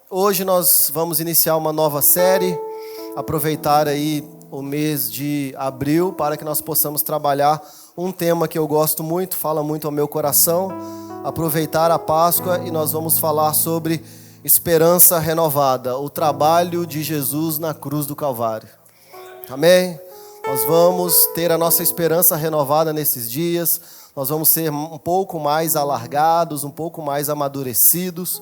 Hoje nós vamos iniciar uma nova série, aproveitar aí o mês de abril para que nós possamos trabalhar um tema que eu gosto muito, fala muito ao meu coração, aproveitar a Páscoa e nós vamos falar sobre esperança renovada, o trabalho de Jesus na cruz do Calvário. Amém? Nós vamos ter a nossa esperança renovada nesses dias, nós vamos ser um pouco mais alargados, um pouco mais amadurecidos,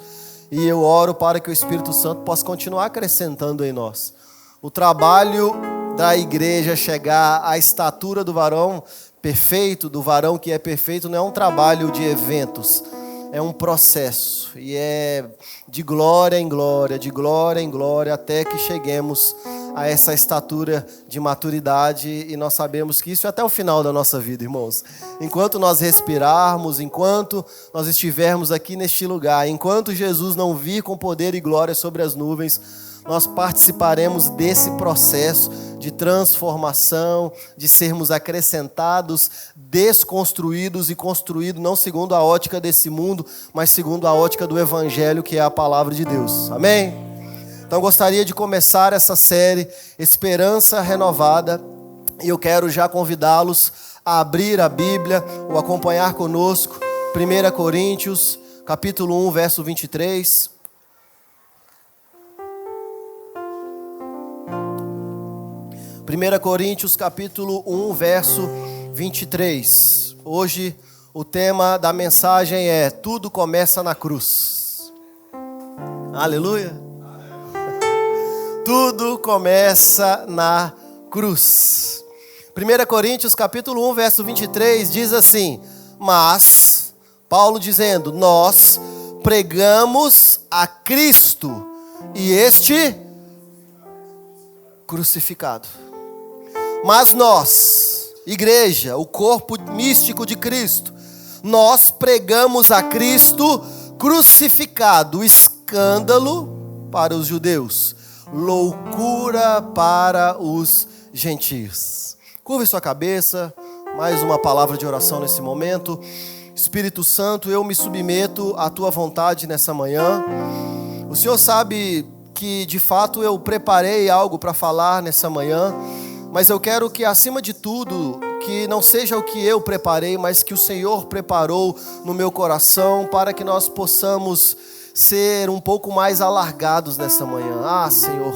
e eu oro para que o Espírito Santo possa continuar acrescentando em nós. O trabalho da igreja chegar à estatura do varão perfeito, do varão que é perfeito, não é um trabalho de eventos, é um processo, e é de glória em glória, de glória em glória, até que cheguemos a essa estatura de maturidade, e nós sabemos que isso é até o final da nossa vida, irmãos. Enquanto nós respirarmos, enquanto nós estivermos aqui neste lugar, enquanto Jesus não vir com poder e glória sobre as nuvens, nós participaremos desse processo de transformação, de sermos acrescentados, desconstruídos e construídos não segundo a ótica desse mundo, mas segundo a ótica do Evangelho, que é a palavra de Deus. Amém? Então gostaria de começar essa série Esperança Renovada, e eu quero já convidá-los a abrir a Bíblia ou acompanhar conosco 1 Coríntios, capítulo 1, verso 23. 1 Coríntios, capítulo 1, verso 23. Hoje o tema da mensagem é Tudo começa na cruz. Aleluia! Tudo começa na cruz. 1 Coríntios capítulo 1, verso 23 diz assim: Mas, Paulo dizendo, nós pregamos a Cristo e este crucificado. Mas nós, igreja, o corpo místico de Cristo, nós pregamos a Cristo crucificado, escândalo para os judeus, loucura para os gentios. Curve sua cabeça, mais uma palavra de oração nesse momento. Espírito Santo, eu me submeto à tua vontade nessa manhã. O Senhor sabe que de fato eu preparei algo para falar nessa manhã, mas eu quero que acima de tudo, que não seja o que eu preparei, mas que o Senhor preparou no meu coração para que nós possamos ser um pouco mais alargados nessa manhã. Senhor,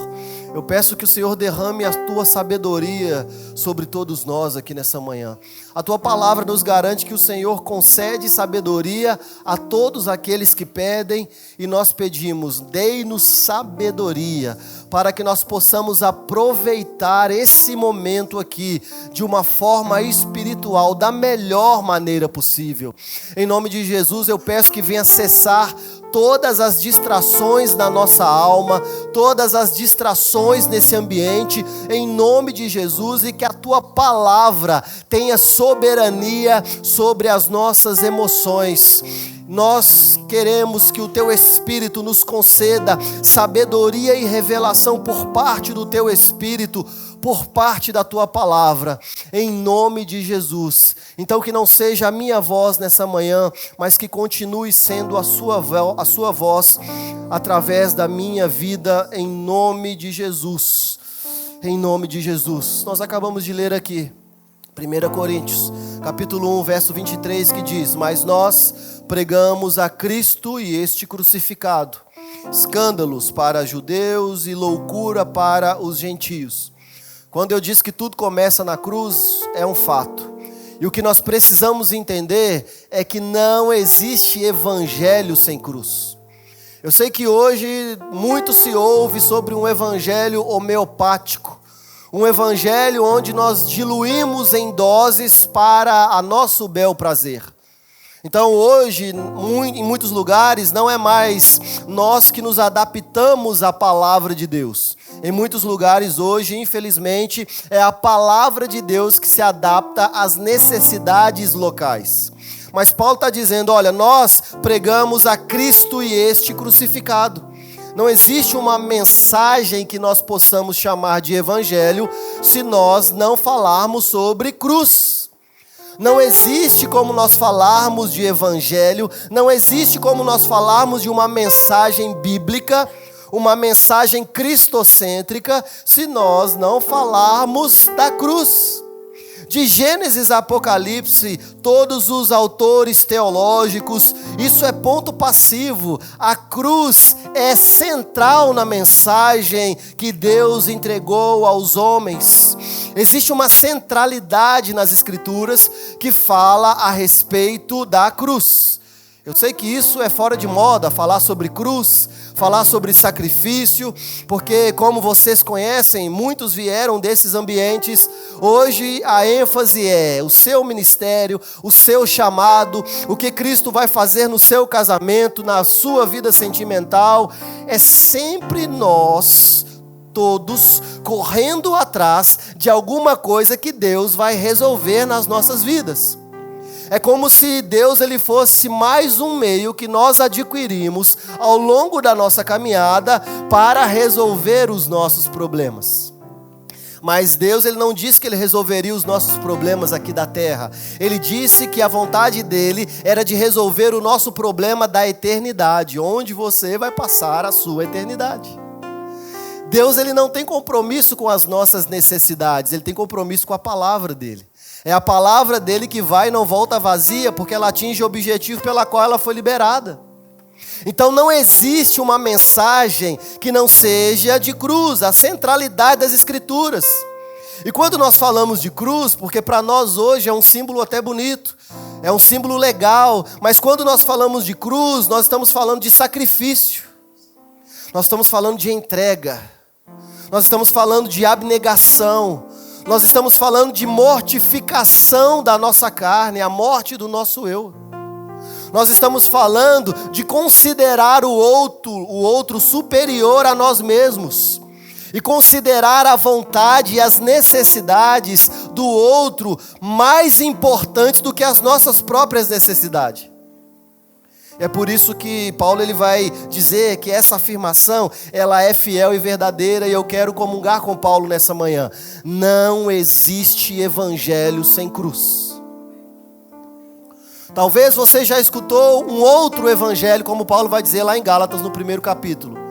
eu peço que o Senhor derrame a tua sabedoria sobre todos nós aqui nessa manhã. A tua palavra nos garante que o Senhor concede sabedoria a todos aqueles que pedem, e nós pedimos, dei-nos sabedoria para que nós possamos aproveitar esse momento aqui de uma forma espiritual, da melhor maneira possível. Em nome de Jesus, eu peço que venha cessar todas as distrações na nossa alma, todas as distrações nesse ambiente, em nome de Jesus, e que a tua palavra tenha soberania sobre as nossas emoções. Nós queremos que o teu Espírito nos conceda sabedoria e revelação por parte do teu Espírito, por parte da tua palavra, em nome de Jesus. Então que não seja a minha voz nessa manhã, mas que continue sendo a sua voz através da minha vida, em nome de Jesus. Em nome de Jesus. Nós acabamos de ler aqui 1 Coríntios, capítulo 1, verso 23, que diz: Mas nós pregamos a Cristo e este crucificado, escândalos para judeus e loucura para os gentios. Quando eu disse que tudo começa na cruz, é um fato. E o que nós precisamos entender é que não existe evangelho sem cruz. Eu sei que hoje muito se ouve sobre um evangelho homeopático, um evangelho onde nós diluímos em doses para a nosso bel prazer. Então hoje, em muitos lugares, não é mais nós que nos adaptamos à palavra de Deus. Em muitos lugares hoje, infelizmente, é a palavra de Deus que se adapta às necessidades locais. Mas Paulo está dizendo, olha, nós pregamos a Cristo e este crucificado. Não existe uma mensagem que nós possamos chamar de evangelho se nós não falarmos sobre cruz. Não existe como nós falarmos de evangelho, não existe como nós falarmos de uma mensagem bíblica, uma mensagem cristocêntrica, se nós não falarmos da cruz. De Gênesis a Apocalipse, todos os autores teológicos, isso é ponto passivo. A cruz é central na mensagem que Deus entregou aos homens. Existe uma centralidade nas Escrituras que fala a respeito da cruz. Eu sei que isso é fora de moda, falar sobre cruz, falar sobre sacrifício, porque como vocês conhecem, muitos vieram desses ambientes. Hoje a ênfase é o seu ministério, o seu chamado, o que Cristo vai fazer no seu casamento, na sua vida sentimental. É sempre nós, todos, correndo atrás de alguma coisa que Deus vai resolver nas nossas vidas. É como se Deus ele fosse mais um meio que nós adquirimos ao longo da nossa caminhada para resolver os nossos problemas. Mas Deus ele não disse que ele resolveria os nossos problemas aqui da terra. Ele disse que a vontade dele era de resolver o nosso problema da eternidade, onde você vai passar a sua eternidade. Deus ele não tem compromisso com as nossas necessidades, ele tem compromisso com a palavra dele. É a palavra dele que vai e não volta vazia, porque ela atinge o objetivo pela qual ela foi liberada. Então não existe uma mensagem que não seja de cruz, a centralidade das Escrituras. E quando nós falamos de cruz, porque para nós hoje é um símbolo até bonito, é um símbolo legal, mas quando nós falamos de cruz, nós estamos falando de sacrifício, nós estamos falando de entrega, nós estamos falando de abnegação, nós estamos falando de mortificação da nossa carne, a morte do nosso eu. Nós estamos falando de considerar o outro superior a nós mesmos. E considerar a vontade e as necessidades do outro mais importantes do que as nossas próprias necessidades. É por isso que Paulo ele vai dizer que essa afirmação, ela é fiel e verdadeira, e eu quero comungar com Paulo nessa manhã. Não existe evangelho sem cruz. Talvez você já escutou um outro evangelho, como Paulo vai dizer lá em Gálatas no 1º capítulo.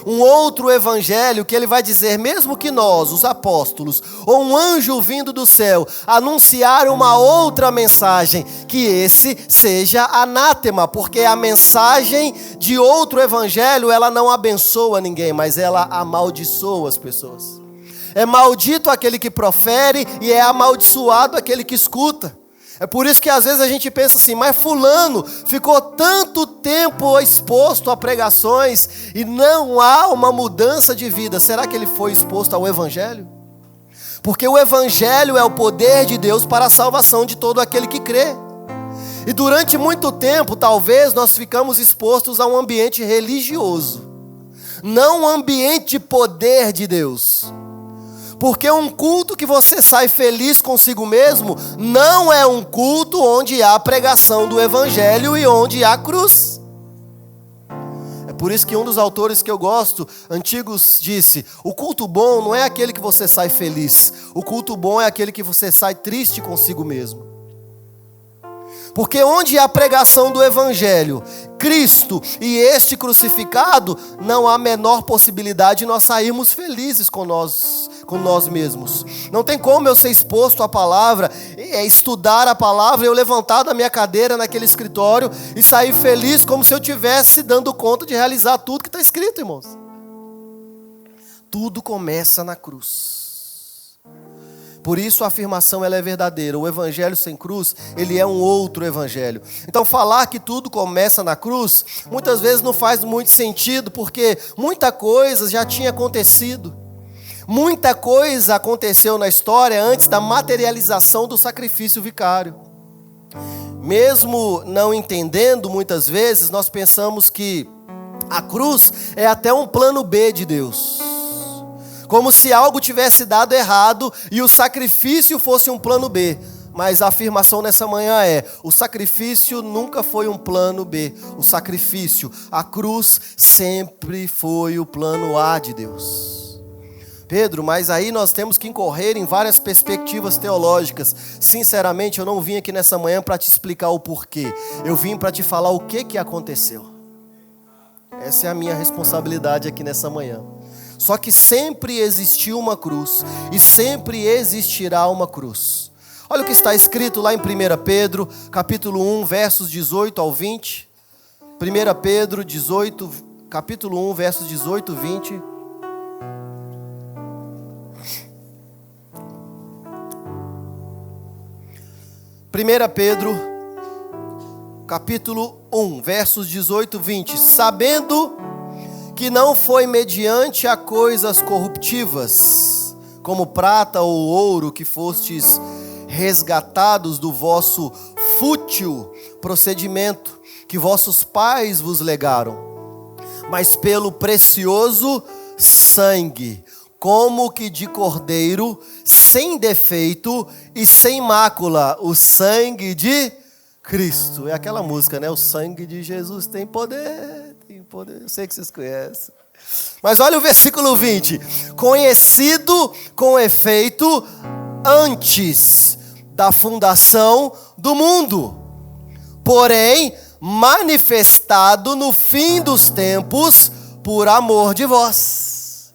Um outro evangelho que ele vai dizer, mesmo que nós, os apóstolos, ou um anjo vindo do céu, anunciar uma outra mensagem, que esse seja anátema, porque a mensagem de outro evangelho, ela não abençoa ninguém, mas ela amaldiçoa as pessoas. É maldito aquele que profere e é amaldiçoado aquele que escuta. É por isso que às vezes a gente pensa assim, mas fulano ficou tanto tempo exposto a pregações e não há uma mudança de vida. Será que ele foi exposto ao evangelho? Porque o evangelho é o poder de Deus para a salvação de todo aquele que crê. E durante muito tempo, talvez, nós ficamos expostos a um ambiente religioso, não um ambiente de poder de Deus. Porque um culto que você sai feliz consigo mesmo não é um culto onde há pregação do evangelho e onde há cruz. É por isso que um dos autores que eu gosto, antigos, disse: o culto bom não é aquele que você sai feliz, o culto bom é aquele que você sai triste consigo mesmo. Porque onde há a pregação do evangelho, Cristo e este crucificado, não há a menor possibilidade de nós sairmos felizes com nós mesmos. Não tem como eu ser exposto à palavra, estudar a palavra, eu levantar da minha cadeira naquele escritório e sair feliz como se eu estivesse dando conta de realizar tudo que está escrito, irmãos. Tudo começa na cruz. Por isso a afirmação ela é verdadeira. O evangelho sem cruz, ele é um outro evangelho. Então falar que tudo começa na cruz, muitas vezes não faz muito sentido, porque muita coisa já tinha acontecido. Muita coisa aconteceu na história antes da materialização do sacrifício vicário. Mesmo não entendendo, muitas vezes, nós pensamos que a cruz é até um plano B de Deus. Como se algo tivesse dado errado e o sacrifício fosse um plano B. Mas a afirmação nessa manhã é: o sacrifício nunca foi um plano B. O sacrifício, a cruz, sempre foi o plano A de Deus. Pedro, mas aí nós temos que incorrer em várias perspectivas teológicas. Sinceramente, eu não vim aqui nessa manhã para te explicar o porquê. Eu vim para te falar o que aconteceu. Essa é a minha responsabilidade aqui nessa manhã. Só que sempre existiu uma cruz e sempre existirá uma cruz. Olha o que está escrito lá em 1 Pedro, capítulo 1, versos 18 ao 20. 1 Pedro 18, capítulo 1, versos 18 e 20. 1 Pedro, capítulo 1, versos 18 e 20. Sabendo que não foi mediante a coisas corruptivas, como prata ou ouro, que fostes resgatados do vosso fútil procedimento, que vossos pais vos legaram, mas pelo precioso sangue, como que de cordeiro, sem defeito e sem mácula, o sangue de Cristo. É aquela música, né? O sangue de Jesus tem poder, tem poder. Eu sei que vocês conhecem. Mas olha o versículo 20. Conhecido com efeito antes da fundação do mundo, porém manifestado no fim dos tempos por amor de vós.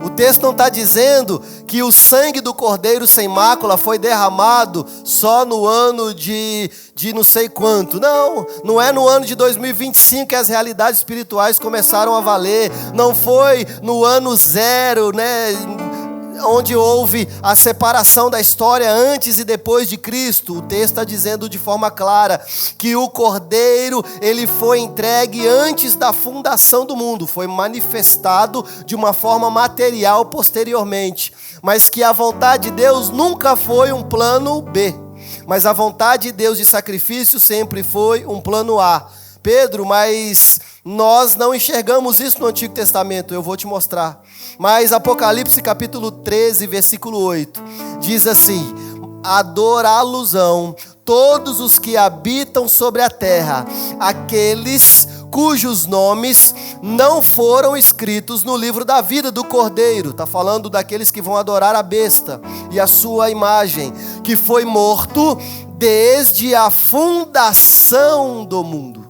O texto não está dizendo que o sangue do cordeiro sem mácula foi derramado só no ano de não sei quanto. Não é no ano de 2025 que as realidades espirituais começaram a valer. Não foi no ano zero, né? Onde houve a separação da história antes e depois de Cristo. O texto está dizendo de forma clara que o Cordeiro, ele foi entregue antes da fundação do mundo, foi manifestado de uma forma material posteriormente, mas que a vontade de Deus nunca foi um plano B, mas a vontade de Deus de sacrifício sempre foi um plano A. Pedro, mas nós não enxergamos isso no Antigo Testamento. Eu vou te mostrar. Mas Apocalipse capítulo 13, versículo 8, diz assim: adorá-los-ão todos os que habitam sobre a terra, aqueles cujos nomes não foram escritos no livro da vida do Cordeiro. Está falando daqueles que vão adorar a besta e a sua imagem, que foi morto desde a fundação do mundo.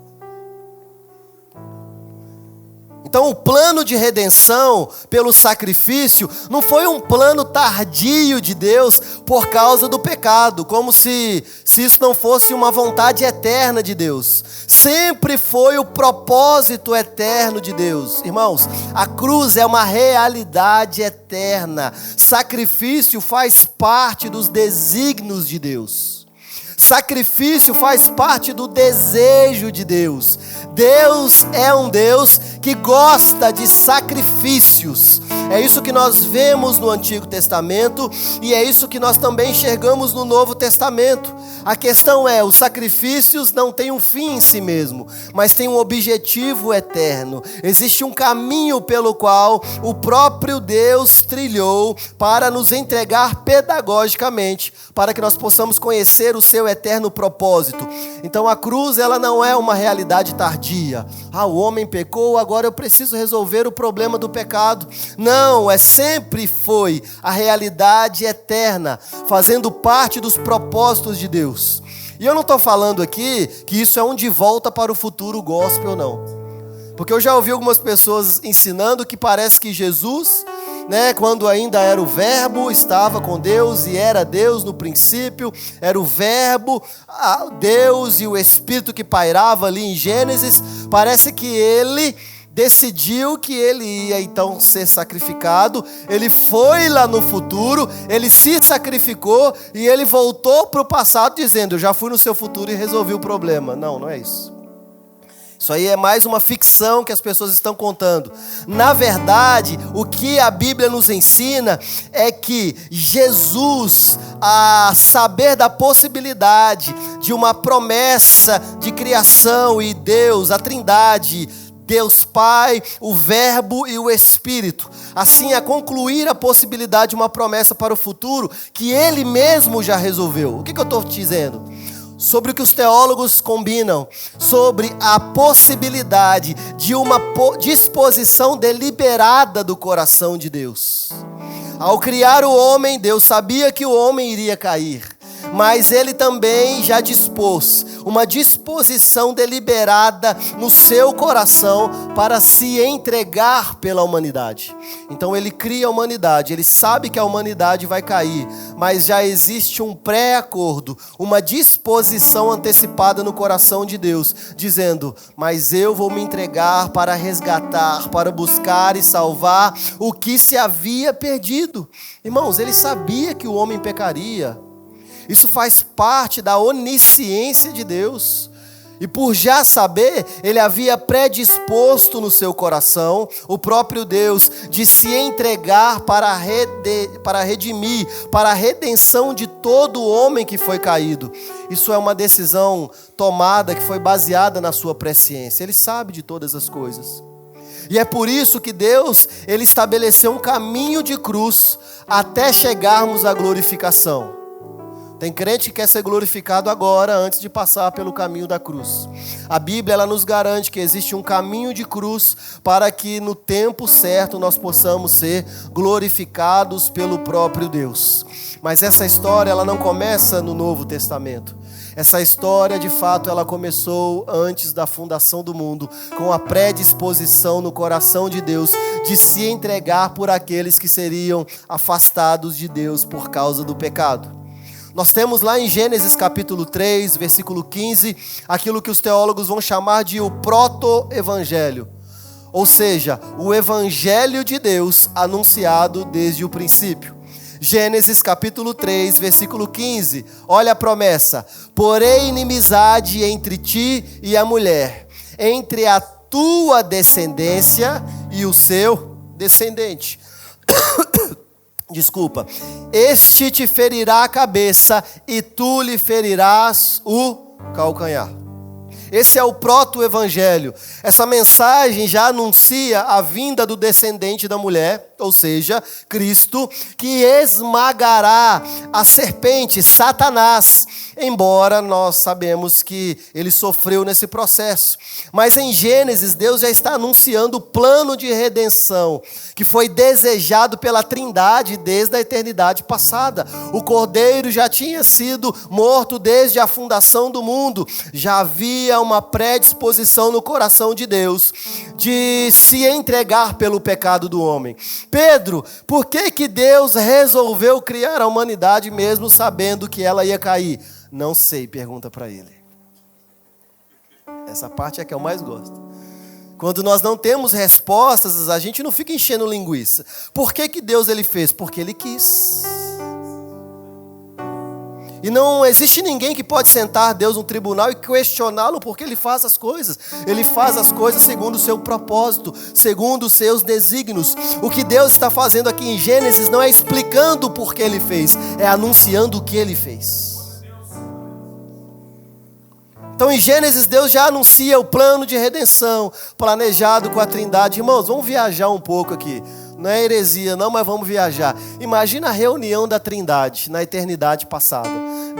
Então o plano de redenção pelo sacrifício não foi um plano tardio de Deus por causa do pecado, como se isso não fosse uma vontade eterna de Deus. Sempre foi o propósito eterno de Deus. Irmãos, a cruz é uma realidade eterna. Sacrifício faz parte dos desígnios de Deus. Sacrifício faz parte do desejo de Deus. Deus é um Deus que gosta de sacrifícios. É isso que nós vemos no Antigo Testamento e é isso que nós também enxergamos no Novo Testamento. A questão é, os sacrifícios não têm um fim em si mesmo, mas têm um objetivo eterno. Existe um caminho pelo qual o próprio Deus trilhou para nos entregar pedagogicamente, para que nós possamos conhecer o seu eterno propósito. Então a cruz, ela não é uma realidade tardia. O homem pecou, agora eu preciso resolver o problema do pecado. Não, sempre foi a realidade eterna, fazendo parte dos propósitos de Deus. E eu não estou falando aqui que isso é um de volta para o futuro gospel, não. Porque eu já ouvi algumas pessoas ensinando que parece que Jesus, quando ainda era o Verbo, estava com Deus e era Deus no princípio, era o Verbo, Deus e o Espírito que pairava ali em Gênesis. Parece que ele decidiu que ele ia então ser sacrificado, ele foi lá no futuro, ele se sacrificou e ele voltou para o passado dizendo: eu já fui no seu futuro e resolvi o problema. Não é isso. Isso aí é mais uma ficção que as pessoas estão contando. Na verdade, o que a Bíblia nos ensina é que Jesus, a saber da possibilidade de uma promessa de criação e Deus, a Trindade, Deus Pai, o Verbo e o Espírito, assim a concluir a possibilidade de uma promessa para o futuro que Ele mesmo já resolveu. O que eu estou te dizendo? Sobre o que os teólogos combinam, sobre a possibilidade de uma disposição deliberada do coração de Deus. Ao criar o homem, Deus sabia que o homem iria cair, mas Ele também já dispôs uma disposição deliberada no seu coração para se entregar pela humanidade. Então Ele cria a humanidade, Ele sabe que a humanidade vai cair, mas já existe um pré-acordo, uma disposição antecipada no coração de Deus, dizendo: mas eu vou me entregar para resgatar, para buscar e salvar o que se havia perdido. Irmãos, Ele sabia que o homem pecaria. Isso faz parte da onisciência de Deus. E por já saber, Ele havia predisposto no seu coração, o próprio Deus, de se entregar para redimir, para a redenção de todo homem que foi caído. Isso é uma decisão tomada que foi baseada na sua presciência. Ele sabe de todas as coisas. E é por isso que Deus, Ele estabeleceu um caminho de cruz até chegarmos à glorificação. Tem crente que quer ser glorificado agora, antes de passar pelo caminho da cruz. A Bíblia, ela nos garante que existe um caminho de cruz para que no tempo certo nós possamos ser glorificados pelo próprio Deus. Mas essa história, ela não começa no Novo Testamento. Essa história, de fato, ela começou antes da fundação do mundo, com a predisposição no coração de Deus de se entregar por aqueles que seriam afastados de Deus por causa do pecado. Nós temos lá em Gênesis capítulo 3, versículo 15, aquilo que os teólogos vão chamar de o proto-evangelho. Ou seja, o evangelho de Deus anunciado desde o princípio. Gênesis capítulo 3, versículo 15, olha a promessa: porém inimizade entre ti e a mulher, entre a tua descendência e o seu descendente. Desculpa, este te ferirá a cabeça e tu lhe ferirás o calcanhar. Esse é o proto-evangelho. Essa mensagem já anuncia a vinda do descendente da mulher, ou seja, Cristo, que esmagará a serpente, Satanás, embora nós sabemos que ele sofreu nesse processo. Mas em Gênesis, Deus já está anunciando o plano de redenção, que foi desejado pela Trindade desde a eternidade passada. O Cordeiro já tinha sido morto desde a fundação do mundo. Já havia uma predisposição no coração de Deus de se entregar pelo pecado do homem. Pedro, por que Deus resolveu criar a humanidade mesmo sabendo que ela ia cair? Não sei, pergunta para ele. Essa parte é a que eu mais gosto. Quando nós não temos respostas, a gente não fica enchendo linguiça. Por que Deus ele fez? Porque Ele quis. E não existe ninguém que pode sentar Deus no tribunal e questioná-lo porque Ele faz as coisas. Ele faz as coisas segundo o seu propósito, segundo os seus desígnios. O que Deus está fazendo aqui em Gênesis não é explicando o porquê Ele fez, é anunciando o que Ele fez. Então em Gênesis Deus já anuncia o plano de redenção planejado com a Trindade. Irmãos, vamos viajar um pouco aqui. Não é heresia não, mas vamos viajar. Imagina a reunião da Trindade na eternidade passada.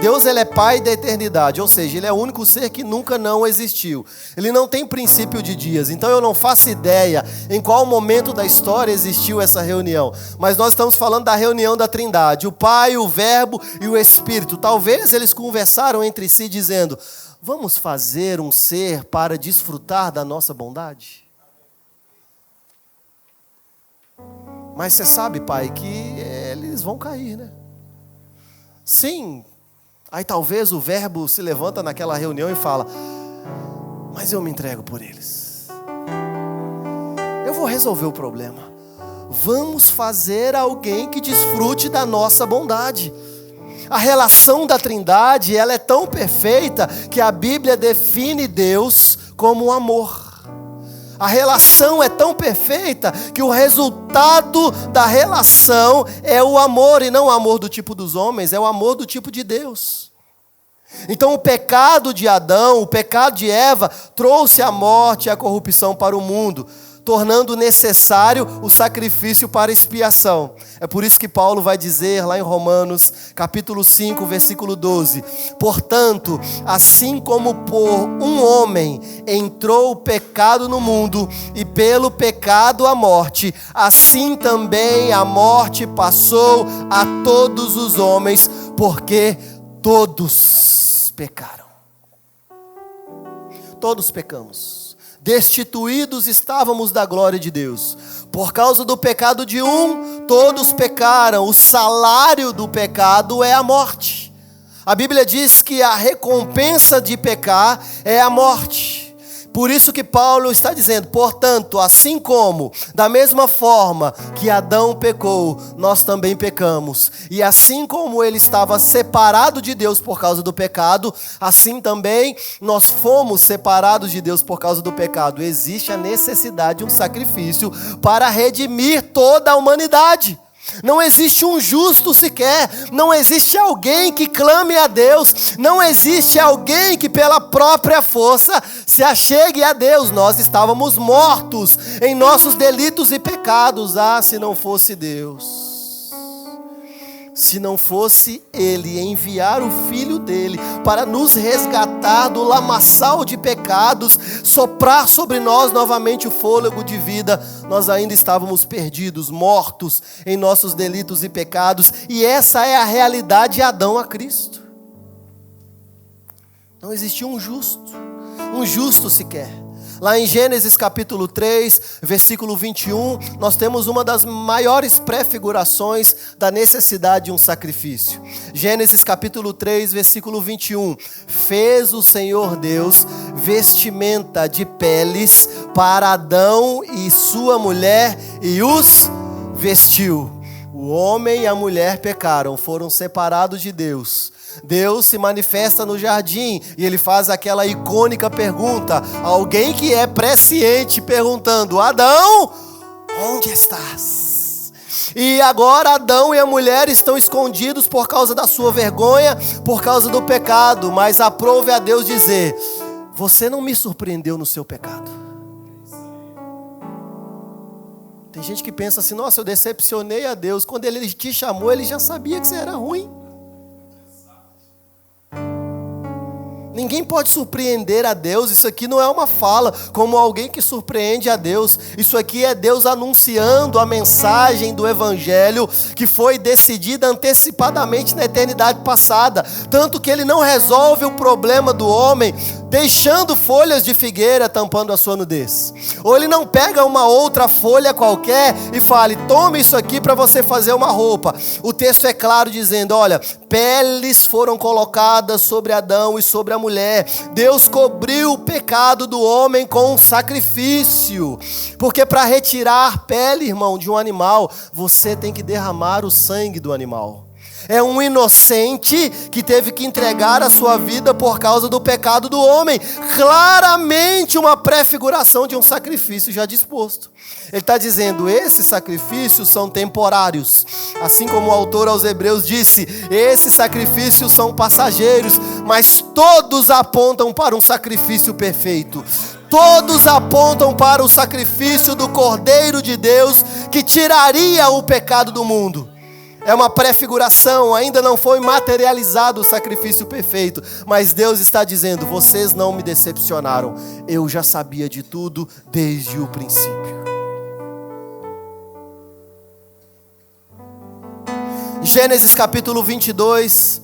Deus ele é Pai da eternidade, ou seja, Ele é o único ser que nunca não existiu. Ele não tem princípio de dias, então eu não faço ideia em qual momento da história existiu essa reunião. Mas nós estamos falando da reunião da Trindade, o Pai, o Verbo e o Espírito. Talvez eles conversaram entre si dizendo: vamos fazer um ser para desfrutar da nossa bondade? Mas você sabe, Pai, que eles vão cair, né? Sim. Aí talvez o Verbo se levanta naquela reunião e fala: mas eu me entrego por eles. Eu vou resolver o problema. Vamos fazer alguém que desfrute da nossa bondade. A relação da Trindade, ela é tão perfeita que a Bíblia define Deus como um amor. A relação é tão perfeita que o resultado da relação é o amor, e não o amor do tipo dos homens, é o amor do tipo de Deus. Então o pecado de Adão, o pecado de Eva, trouxe a morte e a corrupção para o mundo. tornando necessário o sacrifício para expiação. É por isso que Paulo vai dizer lá em Romanos, capítulo 5, versículo 12: portanto, assim como por um homem entrou o pecado no mundo, e pelo pecado a morte, assim também a morte passou a todos os homens, porque todos pecaram. Todos pecamos. Destituídos estávamos da glória de Deus. Por causa do pecado de um, todos pecaram. O salário do pecado é a morte. A Bíblia diz que a recompensa de pecar é a morte. Por isso que Paulo está dizendo, portanto, assim como, da mesma forma que Adão pecou, nós também pecamos. E assim como ele estava separado de Deus por causa do pecado, assim também nós fomos separados de Deus por causa do pecado. Existe a necessidade de um sacrifício para redimir toda a humanidade. Não existe um justo sequer, não existe alguém que clame a Deus, não existe alguém que pela própria força se achegue a Deus. Nós estávamos mortos em nossos delitos e pecados. Se não fosse Deus, se não fosse Ele enviar o Filho dEle para nos resgatar do lamaçal de pecados, soprar sobre nós novamente o fôlego de vida, nós ainda estávamos perdidos, mortos em nossos delitos e pecados. E essa é a realidade de Adão a Cristo. Não existia um justo sequer. Lá em Gênesis capítulo 3, versículo 21, nós temos uma das maiores prefigurações da necessidade de um sacrifício. Gênesis capítulo 3, versículo 21. Fez o Senhor Deus vestimenta de peles para Adão e sua mulher e os vestiu. O homem e a mulher pecaram, foram separados de Deus. Deus se manifesta no jardim e ele faz aquela icônica pergunta, alguém que é presciente perguntando, Adão, onde estás? E agora Adão e a mulher estão escondidos por causa da sua vergonha, por causa do pecado, mas aprove a Deus dizer, você não me surpreendeu no seu pecado. Tem gente que pensa assim, nossa, eu decepcionei a Deus, quando Ele te chamou, Ele já sabia que você era ruim. Ninguém pode surpreender a Deus. Isso aqui não é uma fala como alguém que surpreende a Deus. Isso aqui é Deus anunciando a mensagem do Evangelho que foi decidida antecipadamente na eternidade passada. Tanto que Ele não resolve o problema do homem deixando folhas de figueira tampando a sua nudez. Ou Ele não pega uma outra folha qualquer e fala, tome isso aqui para você fazer uma roupa. O texto é claro dizendo, olha, peles foram colocadas sobre Adão e sobre a mulher. Deus cobriu o pecado do homem com um sacrifício. Porque para retirar pele, irmão, de um animal, você tem que derramar o sangue do animal. É um inocente que teve que entregar a sua vida por causa do pecado do homem. Claramente uma prefiguração de um sacrifício já disposto. Ele está dizendo, esses sacrifícios são temporários. Assim como o autor aos Hebreus disse, esses sacrifícios são passageiros, mas todos apontam para um sacrifício perfeito. Todos apontam para o sacrifício do Cordeiro de Deus que tiraria o pecado do mundo. É uma prefiguração, ainda não foi materializado o sacrifício perfeito, mas Deus está dizendo, vocês não me decepcionaram, eu já sabia de tudo desde o princípio. Gênesis capítulo 22,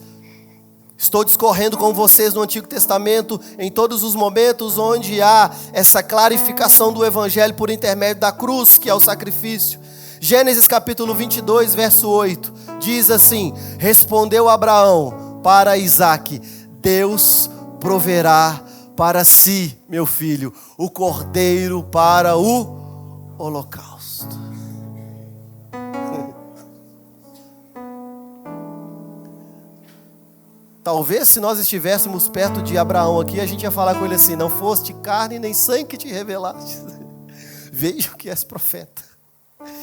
estou discorrendo com vocês no Antigo Testamento, em todos os momentos onde há essa clarificação do Evangelho por intermédio da cruz, que é o sacrifício. Gênesis capítulo 22, verso 8, diz assim, respondeu Abraão para Isaque, Deus proverá para si, meu filho, o cordeiro para o holocausto. Talvez se nós estivéssemos perto de Abraão aqui, a gente ia falar com ele assim, não foste carne nem sangue que te revelaste, vejo que és profeta.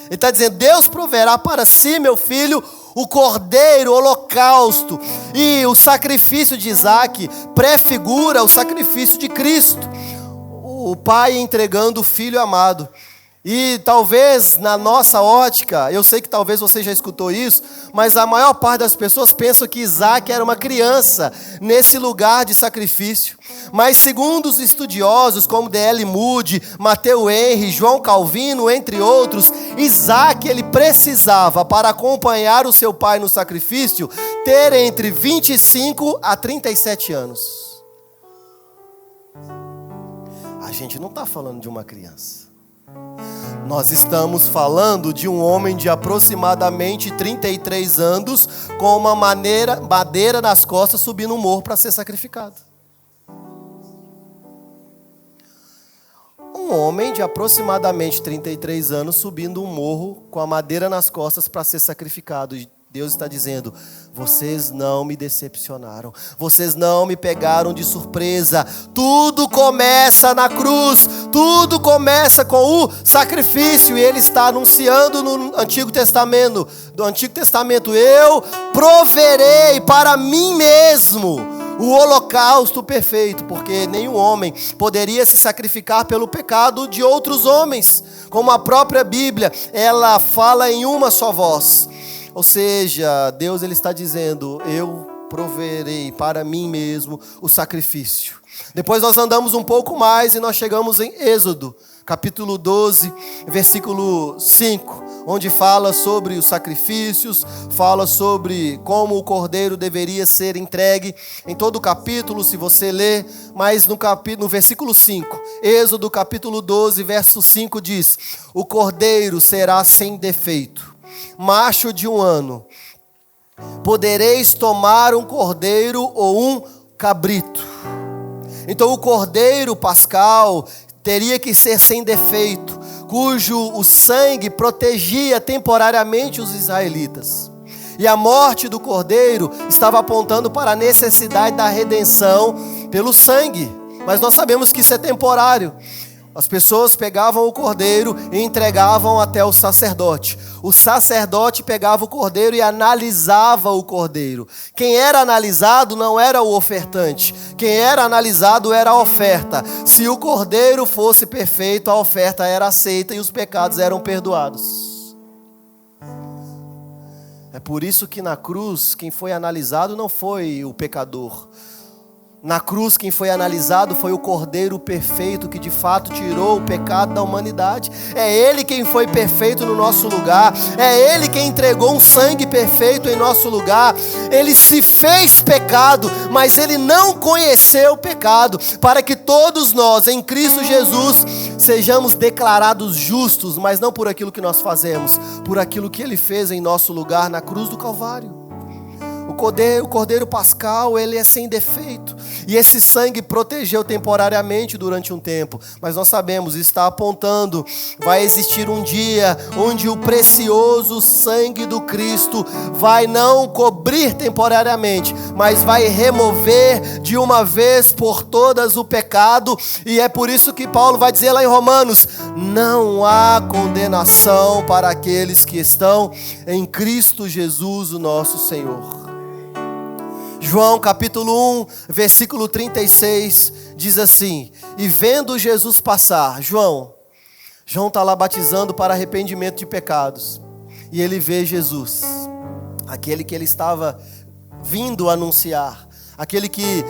Ele está dizendo, Deus proverá para si, meu filho, o cordeiro, o holocausto. E o sacrifício de Isaque prefigura o sacrifício de Cristo. O pai entregando o filho amado. E talvez na nossa ótica, eu sei que talvez você já escutou isso, mas a maior parte das pessoas pensam que Isaac era uma criança nesse lugar de sacrifício. Mas segundo os estudiosos como D.L. Moody, Matthew Henry, João Calvino, entre outros, Isaac ele precisava, para acompanhar o seu pai no sacrifício, ter entre 25 a 37 anos. A gente não está falando de uma criança. Nós estamos falando de um homem de aproximadamente 33 anos com uma madeira nas costas subindo um morro para ser sacrificado. Um homem de aproximadamente 33 anos subindo um morro com a madeira nas costas para ser sacrificado. Deus está dizendo, vocês não me decepcionaram, vocês não me pegaram de surpresa, tudo começa na cruz, tudo começa com o sacrifício, e Ele está anunciando no Antigo Testamento, eu proverei para mim mesmo o holocausto perfeito, porque nenhum homem poderia se sacrificar pelo pecado de outros homens, como a própria Bíblia, ela fala em uma só voz. Ou seja, Deus ele está dizendo, eu proverei para mim mesmo o sacrifício. Depois nós andamos um pouco mais e nós chegamos em Êxodo, capítulo 12, versículo 5, onde fala sobre os sacrifícios, fala sobre como o cordeiro deveria ser entregue. Em todo o capítulo, se você ler, mas no versículo 5, Êxodo capítulo 12, verso 5 diz, o cordeiro será sem defeito, macho de 1 ano, podereis tomar um cordeiro ou um cabrito. Então o cordeiro pascal teria que ser sem defeito, cujo o sangue protegia temporariamente os israelitas. E a morte do cordeiro estava apontando para a necessidade da redenção pelo sangue. Mas nós sabemos que isso é temporário. As pessoas pegavam o cordeiro e entregavam até o sacerdote. O sacerdote pegava o cordeiro e analisava o cordeiro. Quem era analisado não era o ofertante. Quem era analisado era a oferta. Se o cordeiro fosse perfeito, a oferta era aceita e os pecados eram perdoados. É por isso que na cruz, quem foi analisado não foi o pecador. Na cruz, quem foi analisado foi o Cordeiro perfeito, que de fato tirou o pecado da humanidade. É Ele quem foi perfeito no nosso lugar. É Ele quem entregou um sangue perfeito em nosso lugar. Ele se fez pecado, mas Ele não conheceu o pecado, para que todos nós, em Cristo Jesus, sejamos declarados justos, mas não por aquilo que nós fazemos, por aquilo que Ele fez em nosso lugar na cruz do Calvário. O cordeiro pascal, ele é sem defeito. E esse sangue protegeu temporariamente durante um tempo. Mas nós sabemos, está apontando, vai existir um dia onde o precioso sangue do Cristo vai não cobrir temporariamente, mas vai remover de uma vez por todas o pecado. E é por isso que Paulo vai dizer lá em Romanos, não há condenação para aqueles que estão em Cristo Jesus, o nosso Senhor. João capítulo 1, versículo 36, diz assim, e vendo Jesus passar, João está lá batizando para arrependimento de pecados, e ele vê Jesus, aquele que ele estava vindo anunciar, aquele que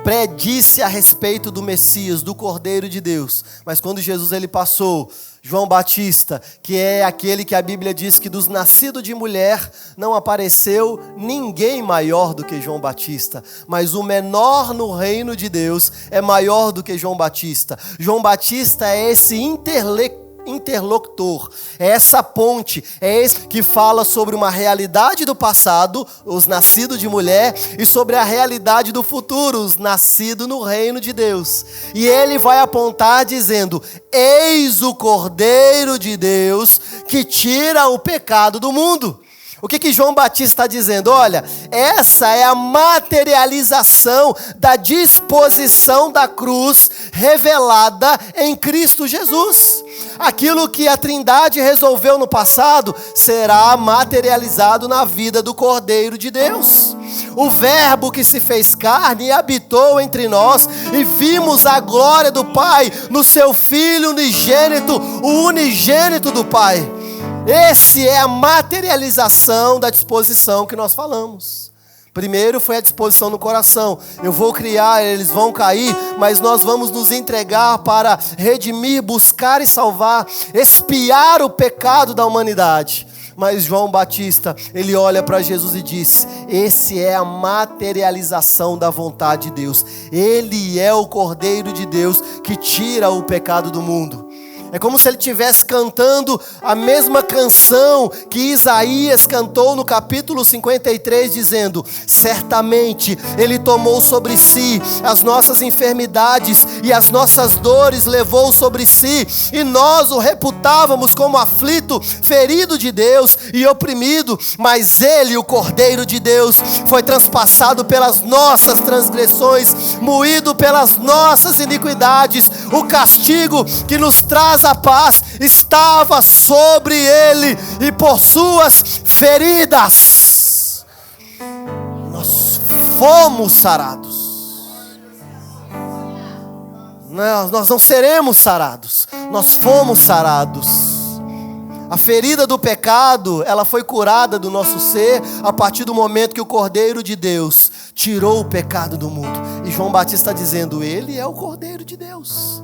predisse a respeito do Messias, do Cordeiro de Deus. Mas quando Jesus ele passou, João Batista, que é aquele que a Bíblia diz que dos nascidos de mulher não apareceu ninguém maior do que João Batista, mas o menor no reino de Deus é maior do que João Batista. João Batista é esse interlocutor, é essa ponte, é esse que fala sobre uma realidade do passado, os nascidos de mulher, e sobre a realidade do futuro, os nascidos no reino de Deus. E ele vai apontar dizendo, eis o Cordeiro de Deus que tira o pecado do mundo. O que João Batista está dizendo? Olha, essa é a materialização da disposição da cruz revelada em Cristo Jesus. Aquilo que a Trindade resolveu no passado será materializado na vida do Cordeiro de Deus. o Verbo que se fez carne e habitou entre nós, e vimos a glória do Pai no seu Filho unigênito, o unigênito do Pai. Esse é a materialização da disposição que nós falamos. Primeiro foi a disposição no coração. Eu vou criar, eles vão cair, mas nós vamos nos entregar para redimir, buscar e salvar, expiar o pecado da humanidade. Mas João Batista, ele olha para Jesus e diz: esse é a materialização da vontade de Deus. Ele é o Cordeiro de Deus que tira o pecado do mundo. É como se ele estivesse cantando a mesma canção que Isaías cantou no capítulo 53, dizendo: certamente ele tomou sobre si as nossas enfermidades e as nossas dores levou sobre si, e nós o reputávamos como aflito, ferido de Deus e oprimido, mas ele, o Cordeiro de Deus, foi transpassado pelas nossas transgressões, moído pelas nossas iniquidades. O castigo que nos traz a paz estava sobre ele, e por suas feridas nós fomos sarados. Nós não seremos sarados, nós fomos sarados. A ferida do pecado, ela foi curada do nosso ser a partir do momento que o Cordeiro de Deus tirou o pecado do mundo. E João Batista está dizendo: ele é o Cordeiro de Deus.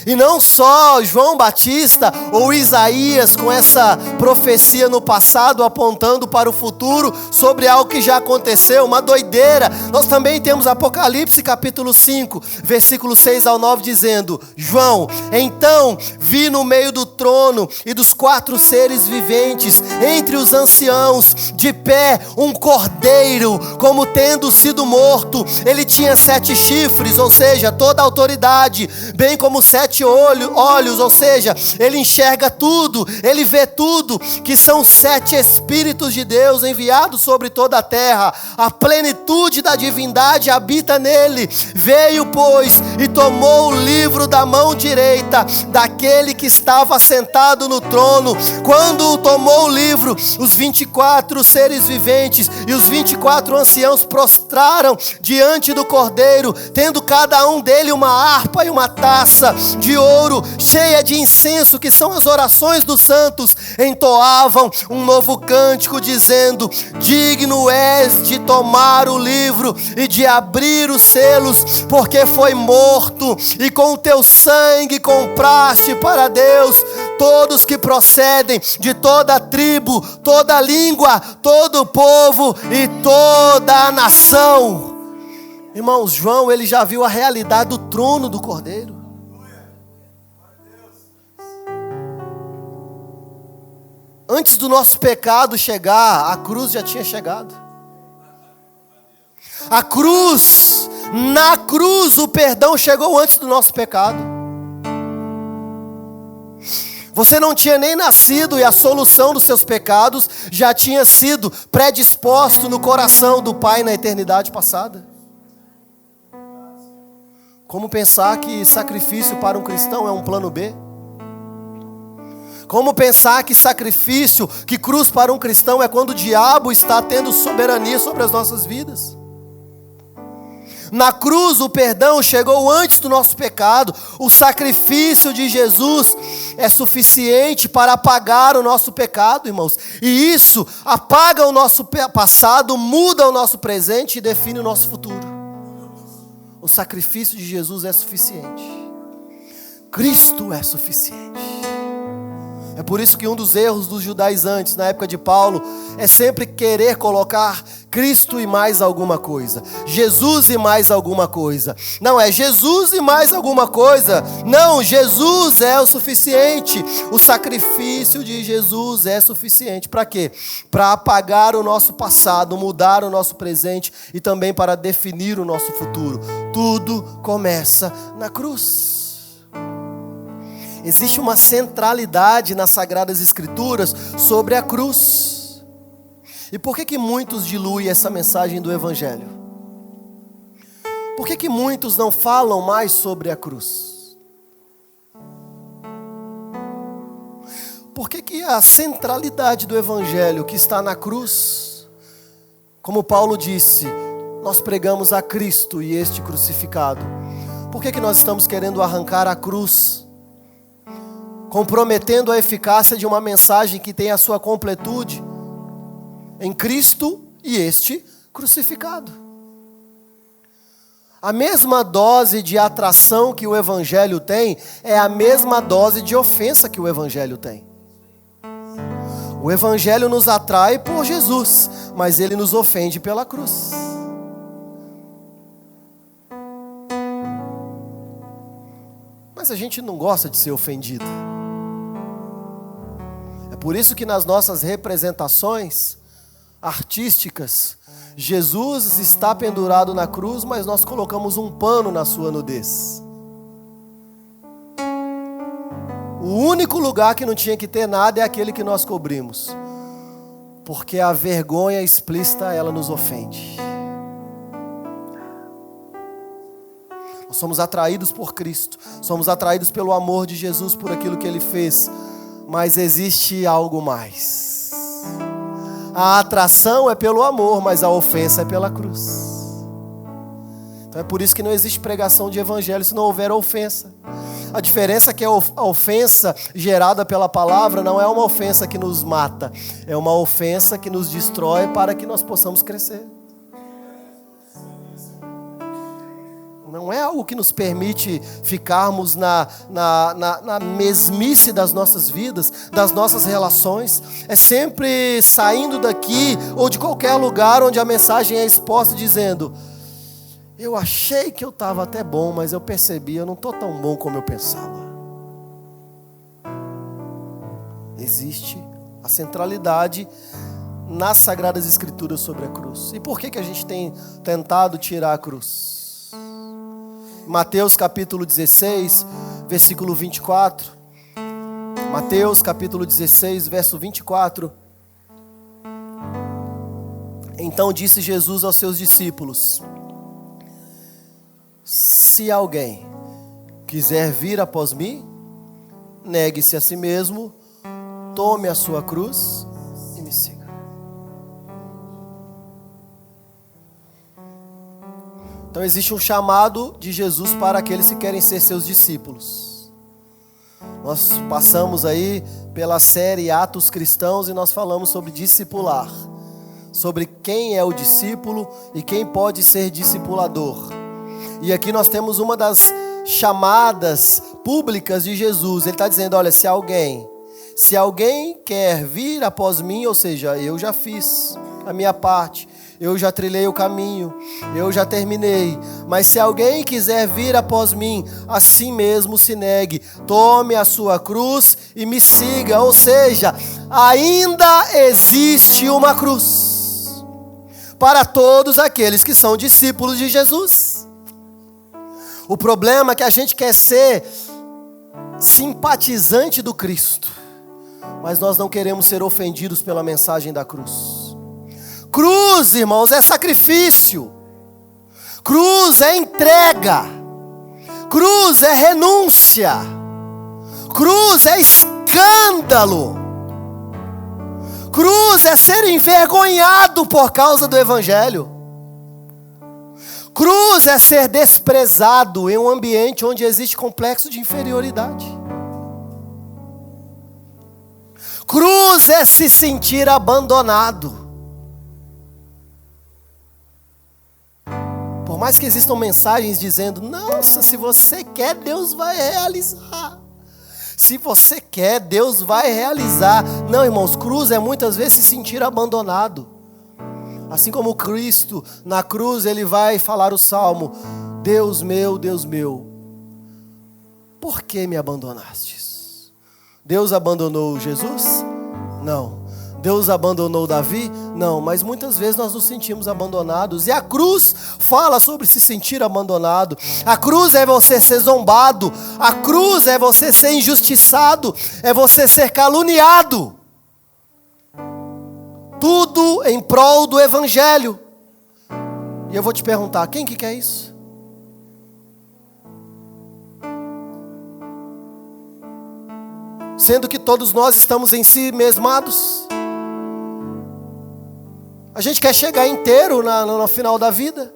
E não só João Batista ou Isaías com essa profecia no passado apontando para o futuro sobre algo que já aconteceu, uma doideira. Nós também temos Apocalipse capítulo 5, versículo 6 ao 9 dizendo: João, então vi no meio do trono e dos 4 seres viventes, entre os anciãos, de pé um cordeiro, como tendo sido morto. Ele tinha 7 chifres, ou seja, toda a autoridade, bem como 7 olhos, ou seja, ele enxerga tudo, ele vê tudo, que são 7 Espíritos de Deus enviados sobre toda a terra. A plenitude da divindade habita nele. Veio, pois, e tomou o livro da mão direita daquele que estava sentado no trono. Quando tomou o livro, os 24 seres viventes e os 24 anciãos prostraram diante do Cordeiro, tendo cada um dele uma harpa e uma taça de ouro cheia de incenso, que são as orações dos santos. Entoavam um novo cântico dizendo: digno és de tomar o livro e de abrir os selos, porque foi morto e com o teu sangue compraste para Deus todos que procedem de toda tribo, toda língua, todo povo e toda a nação. Irmãos, João, ele já viu a realidade do trono do Cordeiro. Antes do nosso pecado chegar, a cruz já tinha chegado. A cruz, na cruz, o perdão chegou antes do nosso pecado. Você não tinha nem nascido e a solução dos seus pecados já tinha sido predisposto no coração do Pai na eternidade passada. Como pensar que sacrifício para um cristão é um plano B? Como pensar que sacrifício, que cruz para um cristão é quando o diabo está tendo soberania sobre as nossas vidas? Na cruz o perdão chegou antes do nosso pecado. O sacrifício de Jesus é suficiente para apagar o nosso pecado, irmãos. E isso apaga o nosso passado, muda o nosso presente e define o nosso futuro. O sacrifício de Jesus é suficiente. Cristo é suficiente. É por isso que um dos erros dos judaizantes na época de Paulo é sempre querer colocar Cristo e mais alguma coisa, Jesus e mais alguma coisa. Não é Jesus e mais alguma coisa. Não, Jesus é o suficiente. O sacrifício de Jesus é suficiente. Para quê? Para apagar o nosso passado, mudar o nosso presente e também para definir o nosso futuro. Tudo começa na cruz. Existe uma centralidade nas Sagradas Escrituras sobre a cruz. E por que muitos diluem essa mensagem do Evangelho? Por que muitos não falam mais sobre a cruz? Por que a centralidade do Evangelho que está na cruz Como Paulo disse, nós pregamos a Cristo e este crucificado. Por que nós estamos querendo arrancar a cruz? Comprometendo a eficácia de uma mensagem que tem a sua completude em Cristo e este crucificado. A mesma dose de atração que o Evangelho tem é a mesma dose de ofensa que o Evangelho tem. O Evangelho nos atrai por Jesus, mas ele nos ofende pela cruz. Mas a gente não gosta de ser ofendido. É por isso que nas nossas representações artísticas, Jesus está pendurado na cruz, mas nós colocamos um pano na sua nudez. O único lugar que não tinha que ter nada é aquele que nós cobrimos. Porque a vergonha explícita, ela nos ofende. Nós somos atraídos por Cristo. Somos atraídos pelo amor de Jesus, por aquilo que Ele fez. Mas existe algo mais. A atração é pelo amor, mas a ofensa é pela cruz. Então é por isso que não existe pregação de evangelho se não houver ofensa. A diferença é que a ofensa gerada pela palavra não é uma ofensa que nos mata, é uma ofensa que nos destrói para que nós possamos crescer. Não é algo que nos permite ficarmos na mesmice das nossas vidas, das nossas relações. É sempre saindo daqui ou de qualquer lugar onde a mensagem é exposta dizendo: eu achei que eu estava até bom, mas eu percebi, eu não estou tão bom como eu pensava. Existe a centralidade nas Sagradas Escrituras sobre a cruz. E por que a gente tem tentado tirar a cruz? Mateus capítulo 16, versículo 24. Mateus capítulo 16, verso 24. Então disse Jesus aos seus discípulos: se alguém quiser vir após mim, negue-se a si mesmo, tome a sua cruz e me siga. Então existe um chamado de Jesus para aqueles que querem ser seus discípulos. Nós passamos aí pela série Atos Cristãos e nós falamos sobre discipular, sobre quem é o discípulo e quem pode ser discipulador. E aqui nós temos uma das chamadas públicas de Jesus. Ele está dizendo: olha, se alguém quer vir após mim, ou seja, eu já fiz a minha parte, eu já trilhei o caminho, eu já terminei. Mas se alguém quiser vir após mim, assim mesmo se negue, tome a sua cruz e me siga. Ou seja, ainda existe uma cruz para todos aqueles que são discípulos de Jesus. O problema é que a gente quer ser simpatizante do Cristo, mas nós não queremos ser ofendidos pela mensagem da cruz. Cruz, irmãos, é sacrifício. Cruz é entrega. Cruz é renúncia. Cruz é escândalo. Cruz é ser envergonhado por causa do Evangelho. Cruz é ser desprezado em um ambiente onde existe complexo de inferioridade. Cruz é se sentir abandonado. Por mais que existam mensagens dizendo: nossa, se você quer, Deus vai realizar. Se você quer, Deus vai realizar. Não, irmãos, cruz é muitas vezes se sentir abandonado. Assim como Cristo, na cruz, ele vai falar o salmo: Deus meu, por que me abandonastes? Deus abandonou Jesus? Não. Deus abandonou Davi? Não, mas muitas vezes nós nos sentimos abandonados. E a cruz fala sobre se sentir abandonado. A cruz é você ser zombado. A cruz é você ser injustiçado. É você ser caluniado. Tudo em prol do Evangelho. E eu vou te perguntar: quem que quer isso? Sendo que todos nós estamos em si mesmados. A gente quer chegar inteiro no final da vida.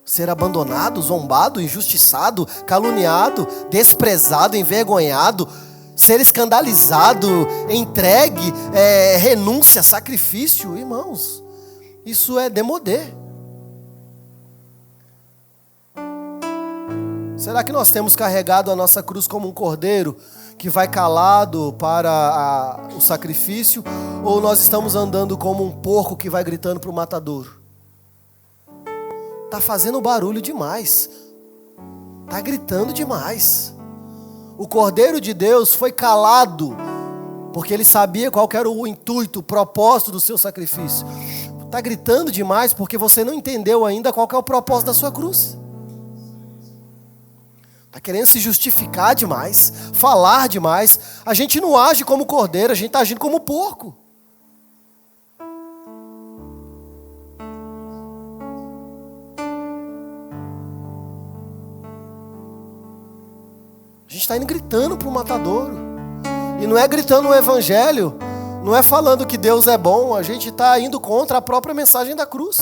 Ser abandonado, zombado, injustiçado, caluniado, desprezado, envergonhado, ser escandalizado, entregue, renúncia, sacrifício, irmãos, isso é demodê. Será que nós temos carregado a nossa cruz como um cordeiro que vai calado para o sacrifício, ou nós estamos andando como um porco que vai gritando para o matadouro? Está fazendo barulho demais, está gritando demais. O Cordeiro de Deus foi calado, porque ele sabia qual era o intuito, o propósito do seu sacrifício. Está gritando demais porque você não entendeu ainda qual é o propósito da sua cruz. Está querendo se justificar demais, falar demais. A gente não age como cordeiro, a gente está agindo como porco. A gente está indo gritando para o matadouro. E não é gritando o evangelho, não é falando que Deus é bom, a gente está indo contra a própria mensagem da cruz.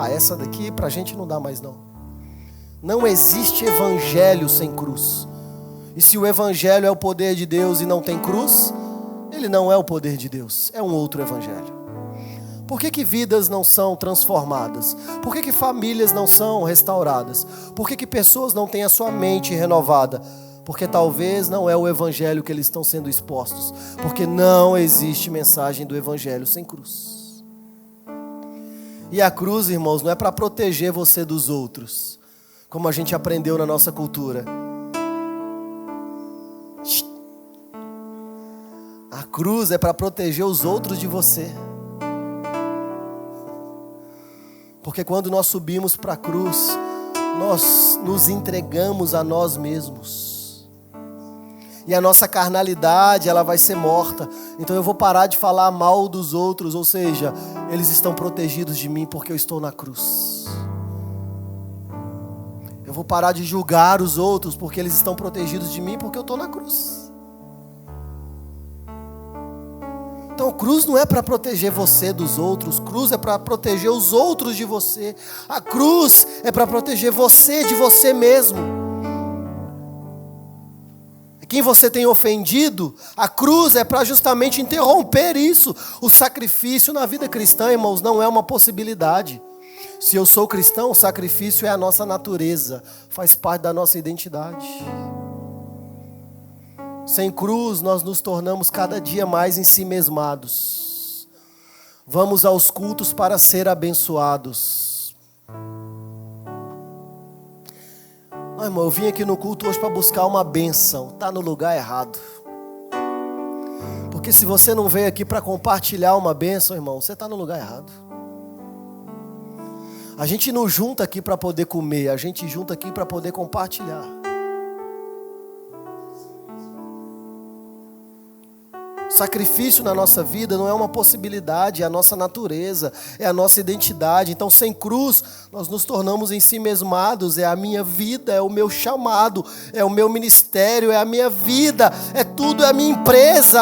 Essa daqui para a gente não dá mais não. Não existe evangelho sem cruz. E se o evangelho é o poder de Deus e não tem cruz, ele não é o poder de Deus, é um outro evangelho. Por que vidas não são transformadas? Por que famílias não são restauradas? Por que pessoas não têm a sua mente renovada? Porque talvez não é o evangelho que eles estão sendo expostos. Porque não existe mensagem do evangelho sem cruz. E a cruz, irmãos, não é para proteger você dos outros, como a gente aprendeu na nossa cultura. A cruz é para proteger os outros de você. Porque quando nós subimos para a cruz, nós nos entregamos a nós mesmos. E a nossa carnalidade, ela vai ser morta. Então eu vou parar de falar mal dos outros, ou seja, eles estão protegidos de mim porque eu estou na cruz. Eu vou parar de julgar os outros porque eles estão protegidos de mim porque eu estou na cruz. Então, cruz não é para proteger você dos outros, cruz é para proteger os outros de você. A cruz é para proteger você de você mesmo. Quem você tem ofendido, a cruz é para justamente interromper isso. O sacrifício na vida cristã, irmãos, não é uma possibilidade. Se eu sou cristão, o sacrifício é a nossa natureza, faz parte da nossa identidade. Sem cruz, nós nos tornamos cada dia mais ensimesmados. Vamos aos cultos para ser abençoados. Não, irmão, eu vim aqui no culto hoje para buscar uma bênção. Está no lugar errado. Porque se você não veio aqui para compartilhar uma bênção, irmão, você está no lugar errado. A gente não junta aqui para poder comer, a gente junta aqui para poder compartilhar. Sacrifício na nossa vida não é uma possibilidade, é a nossa natureza, é a nossa identidade. Então, sem cruz, nós nos tornamos ensimesmados. É a minha vida, é o meu chamado, é o meu ministério, é a minha vida, é tudo, é a minha empresa.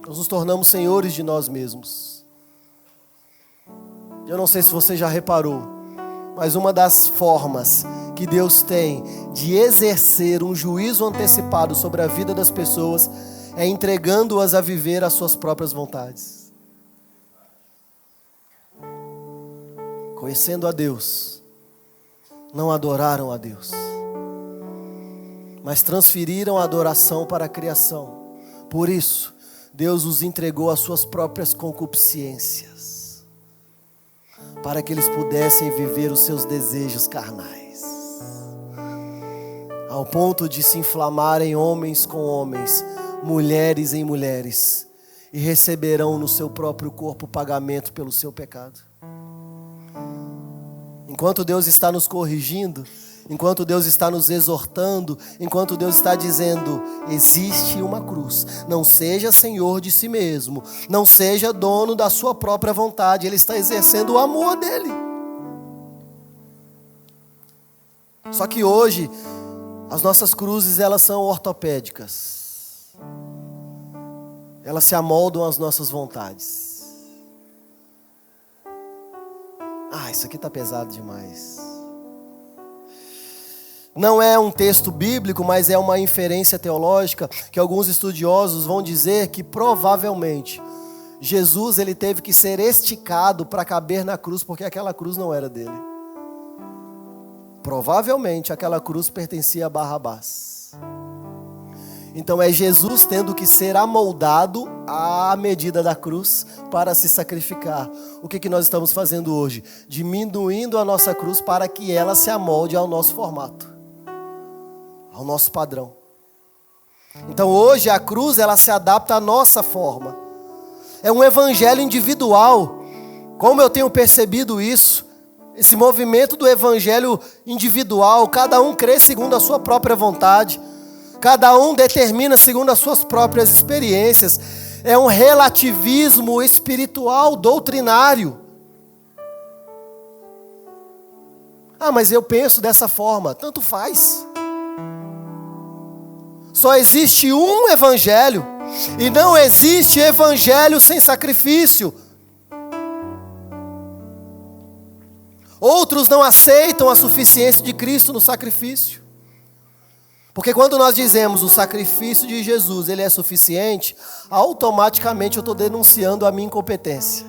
Nós nos tornamos senhores de nós mesmos. Eu não sei se você já reparou, mas uma das formas que Deus tem de exercer um juízo antecipado sobre a vida das pessoas é entregando-as a viver as suas próprias vontades. Conhecendo a Deus, não adoraram a Deus, mas transferiram a adoração para a criação. Por isso, Deus os entregou às suas próprias concupiscências, para que eles pudessem viver os seus desejos carnais. Ao ponto de se inflamarem homens com homens, mulheres em mulheres, e receberão no seu próprio corpo pagamento pelo seu pecado. Enquanto Deus está nos corrigindo, enquanto Deus está nos exortando, enquanto Deus está dizendo, existe uma cruz, não seja senhor de si mesmo, não seja dono da sua própria vontade, Ele está exercendo o amor dEle. Só que hoje, As nossas cruzes, elas são ortopédicas. Elas se amoldam às nossas vontades. Isso aqui está pesado demais. Não é um texto bíblico, mas é uma inferência teológica que alguns estudiosos vão dizer que provavelmente Jesus ele teve que ser esticado para caber na cruz, porque aquela cruz não era dele. Provavelmente aquela cruz pertencia a Barrabás. Então é Jesus tendo que ser amoldado à medida da cruz para se sacrificar. O que nós estamos fazendo hoje? Diminuindo a nossa cruz para que ela se amolde ao nosso formato, ao nosso padrão. Então hoje a cruz ela se adapta à nossa forma. É um evangelho individual. Como eu tenho percebido isso? Esse movimento do evangelho individual, cada um crê segundo a sua própria vontade. Cada um determina segundo as suas próprias experiências. É um relativismo espiritual, doutrinário. Mas eu penso dessa forma. Tanto faz. Só existe um evangelho. E não existe evangelho sem sacrifício. Outros não aceitam a suficiência de Cristo no sacrifício. Porque quando nós dizemos o sacrifício de Jesus, ele é suficiente, automaticamente eu estou denunciando a minha incompetência.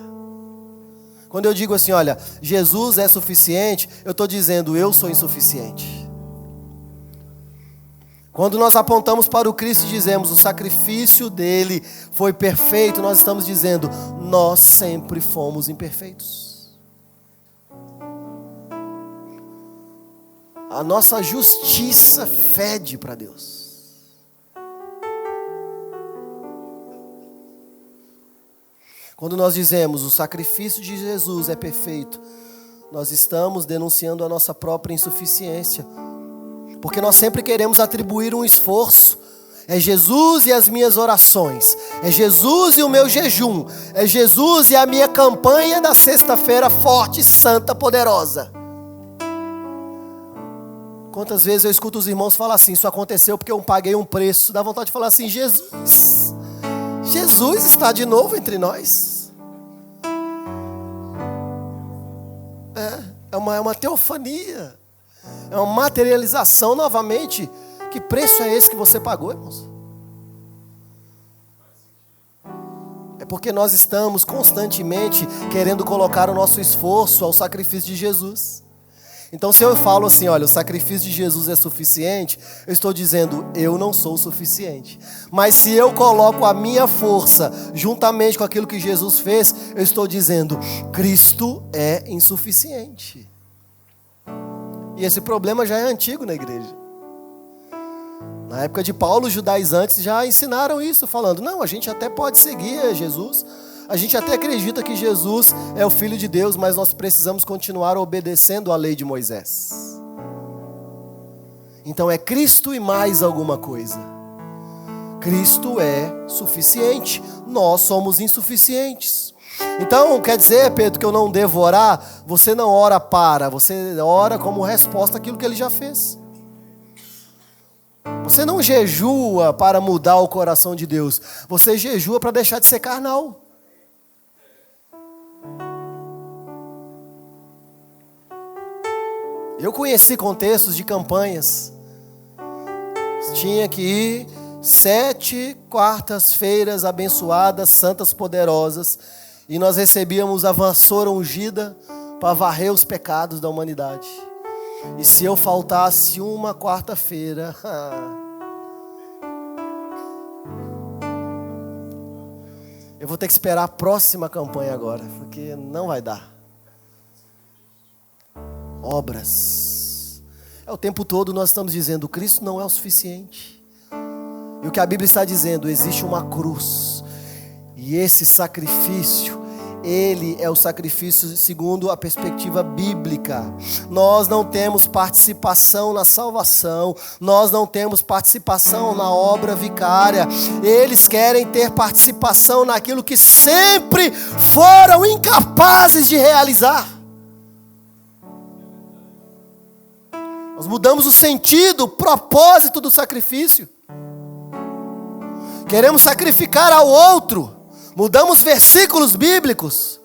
Quando eu digo assim, olha, Jesus é suficiente, eu estou dizendo, eu sou insuficiente. Quando nós apontamos para o Cristo e dizemos, o sacrifício dele foi perfeito, nós estamos dizendo, nós sempre fomos imperfeitos. A nossa justiça fede para Deus. Quando nós dizemos o sacrifício de Jesus é perfeito, nós estamos denunciando a nossa própria insuficiência. Porque nós sempre queremos atribuir um esforço. É Jesus e as minhas orações. É Jesus e o meu jejum. É Jesus e a minha campanha da sexta-feira forte, santa, poderosa. Quantas vezes eu escuto os irmãos falar assim, isso aconteceu porque eu paguei um preço. Dá vontade de falar assim, Jesus está de novo entre nós. É uma teofania. É uma materialização novamente. Que preço é esse que você pagou, irmãos? É porque nós estamos constantemente querendo colocar o nosso esforço ao sacrifício de Jesus. Então se eu falo assim, olha, o sacrifício de Jesus é suficiente, eu estou dizendo, eu não sou o suficiente. Mas se eu coloco a minha força juntamente com aquilo que Jesus fez, eu estou dizendo, Cristo é insuficiente. E esse problema já é antigo na igreja. Na época de Paulo, os judaizantes já ensinaram isso, falando, não, a gente até pode seguir Jesus, a gente até acredita que Jesus é o Filho de Deus, mas nós precisamos continuar obedecendo à lei de Moisés. Então é Cristo e mais alguma coisa. Cristo é suficiente, nós somos insuficientes. Então quer dizer, Pedro, que eu não devo orar? Você não ora para, você ora como resposta àquilo que ele já fez. Você não jejua para mudar o coração de Deus, você jejua para deixar de ser carnal. Eu conheci contextos de campanhas. Tinha que ir 7 quartas-feiras abençoadas, santas, poderosas, e nós recebíamos a vassoura ungida para varrer os pecados da humanidade. E se eu faltasse uma quarta-feira, eu vou ter que esperar a próxima campanha agora, porque não vai dar. Obras. O tempo todo nós estamos dizendo, Cristo não é o suficiente. E o que a Bíblia está dizendo, existe uma cruz. E esse sacrifício, ele é o sacrifício segundo a perspectiva bíblica. Nós não temos participação na salvação, nós não temos participação na obra vicária. Eles querem ter participação naquilo que sempre foram incapazes de realizar. Nós mudamos o sentido, o propósito do sacrifício. Queremos sacrificar ao outro. Mudamos versículos bíblicos.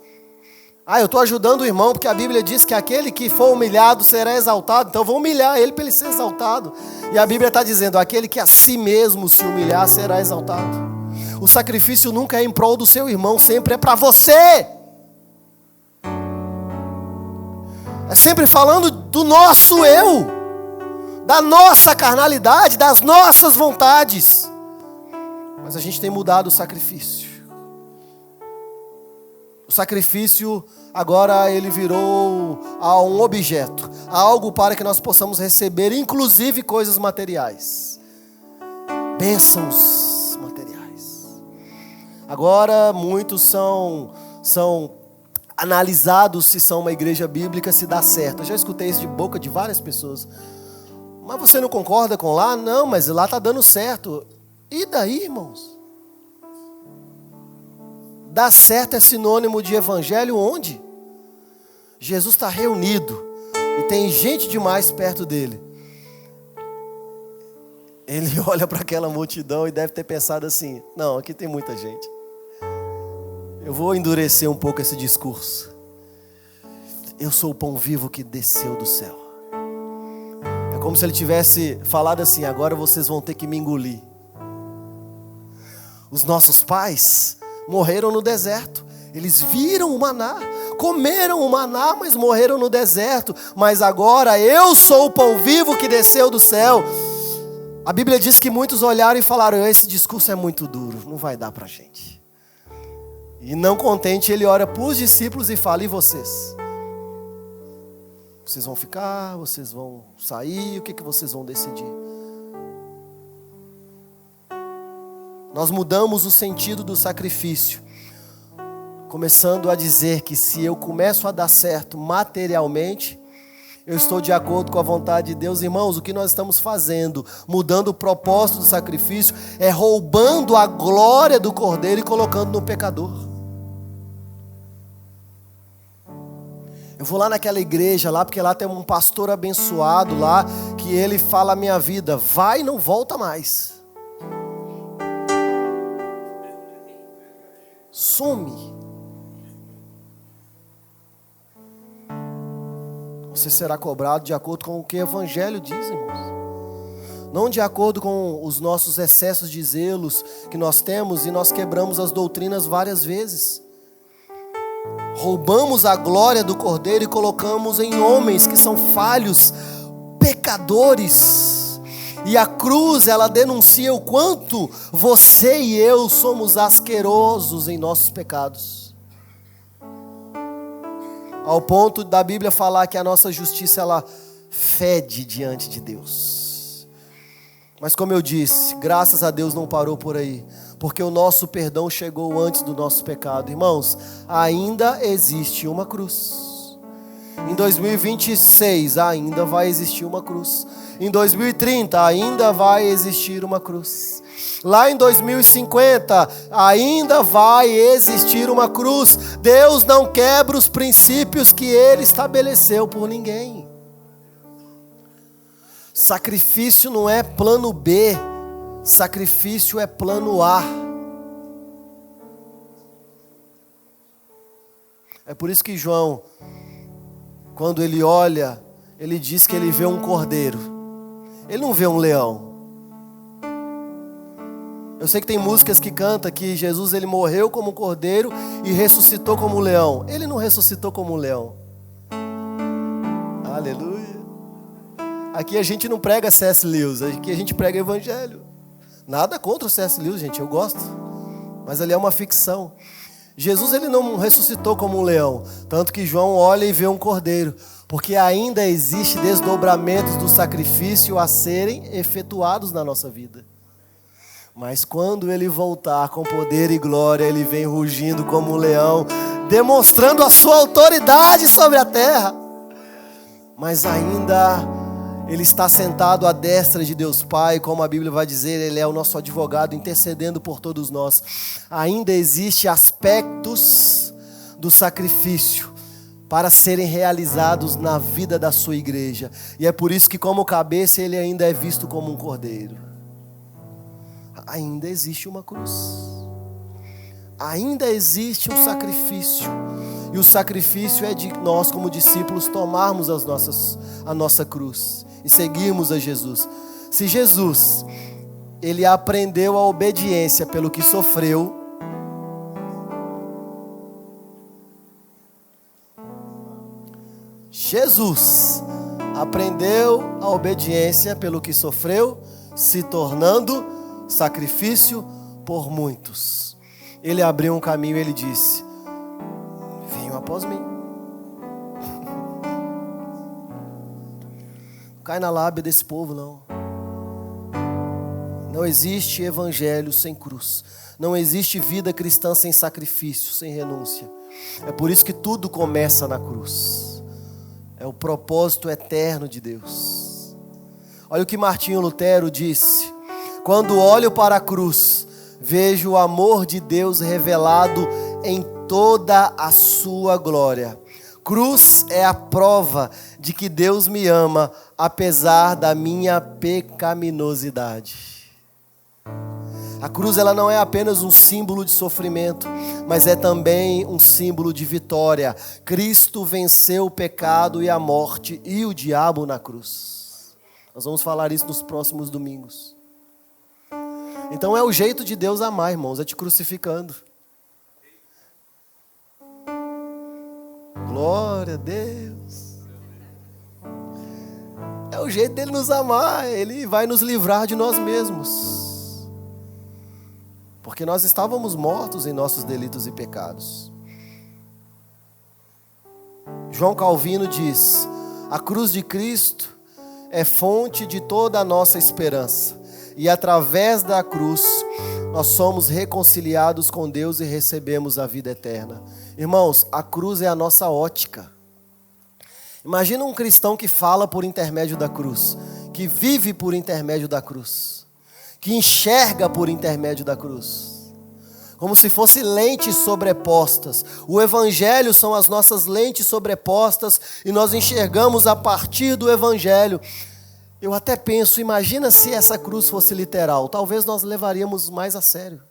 Eu estou ajudando o irmão porque a Bíblia diz que aquele que for humilhado será exaltado. Então eu vou humilhar ele para ele ser exaltado. E a Bíblia está dizendo, aquele que a si mesmo se humilhar será exaltado. O sacrifício nunca é em prol do seu irmão, sempre é para você. É sempre falando do nosso eu, da nossa carnalidade, das nossas vontades. Mas a gente tem mudado o sacrifício. O sacrifício agora ele virou a um objeto, algo para que nós possamos receber, inclusive coisas materiais, bênçãos materiais. Agora muitos são analisados se são uma igreja bíblica, se dá certo. Eu já escutei isso de boca de várias pessoas. Mas você não concorda com lá? Não, mas lá está dando certo. E daí, irmãos? Dar certo é sinônimo de evangelho onde? Jesus está reunido e tem gente demais perto dele. Ele olha para aquela multidão e deve ter pensado assim, não, aqui tem muita gente. Eu vou endurecer um pouco esse discurso. Eu sou o pão vivo que desceu do céu. É como se ele tivesse falado assim, agora vocês vão ter que me engolir. Os nossos pais morreram no deserto. Eles viram o maná, comeram o maná, mas morreram no deserto. Mas agora eu sou o pão vivo que desceu do céu. A Bíblia diz que muitos olharam e falaram, esse discurso é muito duro, não vai dar pra gente. E não contente, ele ora para os discípulos e fala, e vocês? Vocês vão ficar, vocês vão sair, o que vocês vão decidir? Nós mudamos o sentido do sacrifício, começando a dizer que se eu começo a dar certo materialmente, eu estou de acordo com a vontade de Deus. Irmãos, o que nós estamos fazendo, mudando o propósito do sacrifício, é roubando a glória do Cordeiro e colocando no pecador. Eu vou lá naquela igreja lá, porque lá tem um pastor abençoado lá, que ele fala a minha vida, vai e não volta mais. Some. Você será cobrado de acordo com o que o Evangelho diz, irmãos. Não de acordo com os nossos excessos de zelos que nós temos e nós quebramos as doutrinas várias vezes. Roubamos a glória do Cordeiro e colocamos em homens que são falhos, pecadores. E a cruz, ela denuncia o quanto você e eu somos asquerosos em nossos pecados. Ao ponto da Bíblia falar que a nossa justiça, ela fede diante de Deus. Mas como eu disse, graças a Deus não parou por aí. Porque o nosso perdão chegou antes do nosso pecado. Irmãos, ainda existe uma cruz. Em 2026 ainda vai existir uma cruz. Em 2030 ainda vai existir uma cruz. Lá em 2050 ainda vai existir uma cruz. Deus não quebra os princípios que Ele estabeleceu por ninguém. Sacrifício não é plano B, sacrifício é plano A. É por isso que João, quando ele olha, ele diz que ele vê um cordeiro. Ele não vê um leão. Eu sei que tem músicas que cantam que Jesus ele morreu como um cordeiro e ressuscitou como um leão. Ele não ressuscitou como um leão. Aleluia. Aqui a gente não prega C.S. Lewis, aqui a gente prega evangelho. Nada contra o C.S. Lewis, gente, eu gosto. Mas ali é uma ficção. Jesus ele não ressuscitou como um leão, tanto que João olha e vê um cordeiro, porque ainda existe desdobramentos do sacrifício a serem efetuados na nossa vida. Mas quando ele voltar com poder e glória, ele vem rugindo como um leão, demonstrando a sua autoridade sobre a terra. Mas ainda ele está sentado à destra de Deus Pai, como a Bíblia vai dizer, Ele é o nosso advogado intercedendo por todos nós. Ainda existem aspectos do sacrifício para serem realizados na vida da sua igreja. E é por isso que, como cabeça, ele ainda é visto como um cordeiro. Ainda existe uma cruz. Ainda existe um sacrifício. E o sacrifício é de nós, como discípulos, tomarmos a nossa cruz e seguirmos a Jesus. Se Jesus, ele aprendeu a obediência pelo que sofreu, Jesus aprendeu a obediência pelo que sofreu, se tornando sacrifício por muitos. Ele abriu um caminho e ele disse: venham após mim. Não cai na lábia desse povo, não. Não existe evangelho sem cruz. Não existe vida cristã sem sacrifício, sem renúncia. É por isso que tudo começa na cruz. É o propósito eterno de Deus. Olha o que Martinho Lutero disse: quando olho para a cruz, vejo o amor de Deus revelado em toda a sua glória. Cruz é a prova de que Deus me ama, apesar da minha pecaminosidade. A cruz, ela não é apenas um símbolo de sofrimento, mas é também um símbolo de vitória. Cristo venceu o pecado e a morte e o diabo na cruz. Nós vamos falar isso nos próximos domingos. Então é o jeito de Deus amar, irmãos, é te crucificando. Glória a Deus. É o jeito dele nos amar, ele vai nos livrar de nós mesmos. Porque nós estávamos mortos em nossos delitos e pecados. João Calvino diz: a cruz de Cristo é fonte de toda a nossa esperança. E através da cruz, nós somos reconciliados com Deus e recebemos a vida eterna. Irmãos, a cruz é a nossa ótica. Imagina um cristão que fala por intermédio da cruz, que vive por intermédio da cruz, que enxerga por intermédio da cruz, como se fossem lentes sobrepostas. O Evangelho são as nossas lentes sobrepostas e nós enxergamos a partir do Evangelho. Eu até penso, imagina se essa cruz fosse literal, talvez nós levaríamos mais a sério.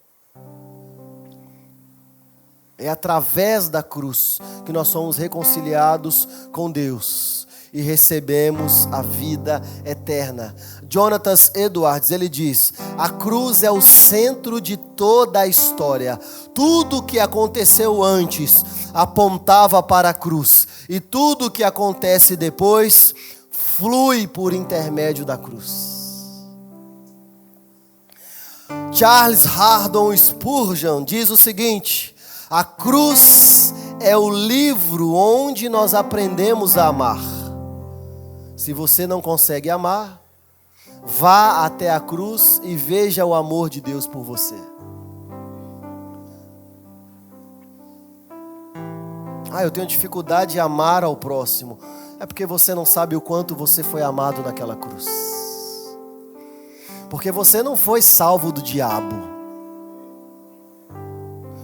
É através da cruz que nós somos reconciliados com Deus e recebemos a vida eterna. Jonathan Edwards, ele diz: a cruz é o centro de toda a história. Tudo o que aconteceu antes apontava para a cruz, e tudo o que acontece depois flui por intermédio da cruz. Charles Haddon Spurgeon diz o seguinte: a cruz é o livro onde nós aprendemos a amar. Se você não consegue amar, vá até a cruz e veja o amor de Deus por você. Eu tenho dificuldade de amar ao próximo. É porque você não sabe o quanto você foi amado naquela cruz. Porque você não foi salvo do diabo.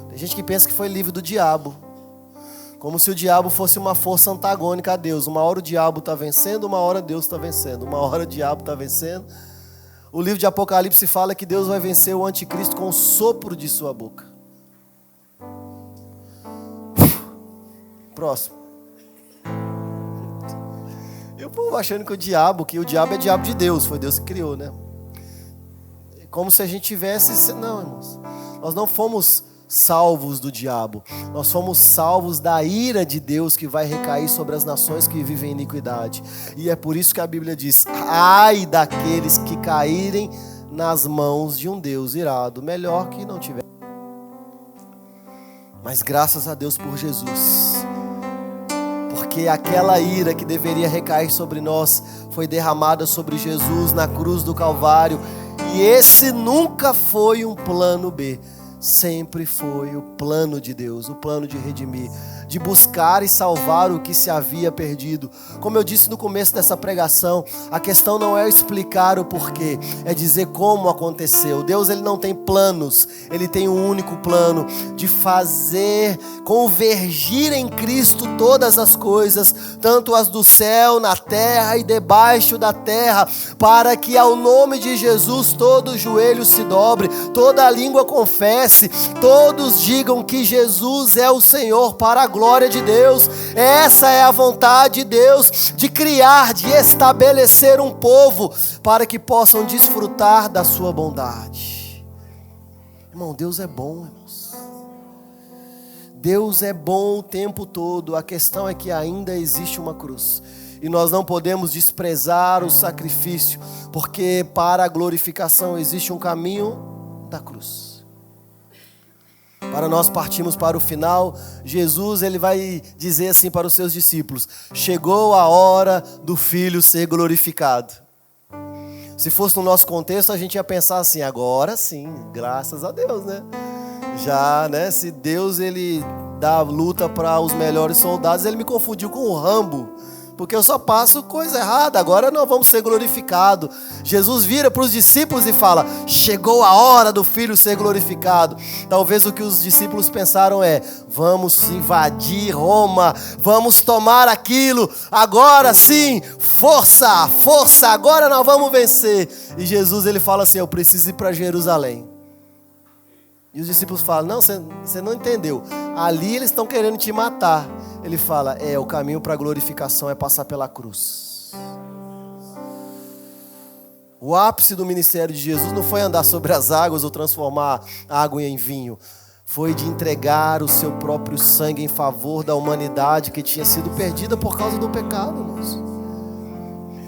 Tem gente que pensa que foi livre do diabo, como se o diabo fosse uma força antagônica a Deus. Uma hora o diabo está vencendo, uma hora Deus está vencendo. Uma hora o diabo está vencendo. O livro de Apocalipse fala que Deus vai vencer o anticristo com o sopro de sua boca. Próximo. E o povo achando que o diabo é diabo de Deus, foi Deus que criou, né? Como se a gente tivesse... Não, irmãos. Nós não fomos salvos do diabo. Nós fomos salvos da ira de Deus que vai recair sobre as nações que vivem em iniquidade. E é por isso que a Bíblia diz: ai daqueles que caírem nas mãos de um Deus irado. Melhor que não tiver. Mas graças a Deus por Jesus. Porque aquela ira que deveria recair sobre nós foi derramada sobre Jesus na cruz do Calvário. E esse nunca foi um plano B. Sempre foi o plano de Deus, o plano de redimir, de buscar e salvar o que se havia perdido. Como eu disse no começo dessa pregação, a questão não é explicar o porquê, é dizer como aconteceu. Deus, ele não tem planos, ele tem um único plano, de fazer convergir em Cristo todas as coisas, tanto as do céu, na terra e debaixo da terra, para que ao nome de Jesus todo joelho se dobre, toda língua confesse, todos digam que Jesus é o Senhor, para a glória de Deus. Essa é a vontade de Deus, de criar, de estabelecer um povo, para que possam desfrutar da sua bondade. Irmão, Deus é bom, irmãos. Deus é bom o tempo todo. A questão é que ainda existe uma cruz, e nós não podemos desprezar o sacrifício, porque para a glorificação existe um caminho da cruz. Para nós partirmos para o final, Jesus, ele vai dizer assim para os seus discípulos: chegou a hora do Filho ser glorificado. Se fosse no nosso contexto, a gente ia pensar assim: agora sim, graças a Deus, né? Já, né? Se Deus, ele dá luta para os melhores soldados, ele me confundiu com o Rambo, porque eu só passo coisa errada, agora nós vamos ser glorificados. Jesus vira para os discípulos e fala: chegou a hora do Filho ser glorificado. Talvez o que os discípulos pensaram é: vamos invadir Roma, vamos tomar aquilo, agora sim, força, força, agora nós vamos vencer. E Jesus, ele fala assim: eu preciso ir para Jerusalém. E os discípulos falam: não, você não entendeu, ali eles estão querendo te matar. Ele fala: o caminho para a glorificação é passar pela cruz. O ápice do ministério de Jesus não foi andar sobre as águas ou transformar água em vinho. Foi de entregar o seu próprio sangue em favor da humanidade que tinha sido perdida por causa do pecado, irmãos.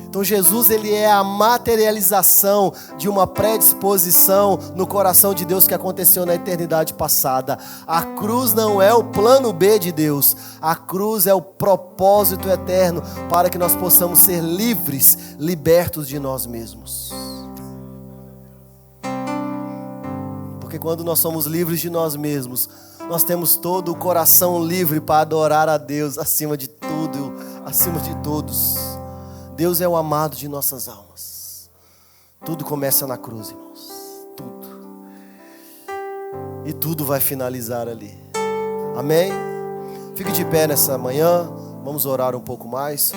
Então Jesus, ele é a materialização de uma predisposição no coração de Deus que aconteceu na eternidade passada. A cruz não é o plano B de Deus. A cruz é o propósito eterno para que nós possamos ser livres, libertos de nós mesmos. Porque quando nós somos livres de nós mesmos, nós temos todo o coração livre para adorar a Deus acima de tudo, acima de todos. Deus é o amado de nossas almas. Tudo começa na cruz, irmãos. Tudo. E tudo vai finalizar ali. Amém? Fique de pé nessa manhã. Vamos orar um pouco mais.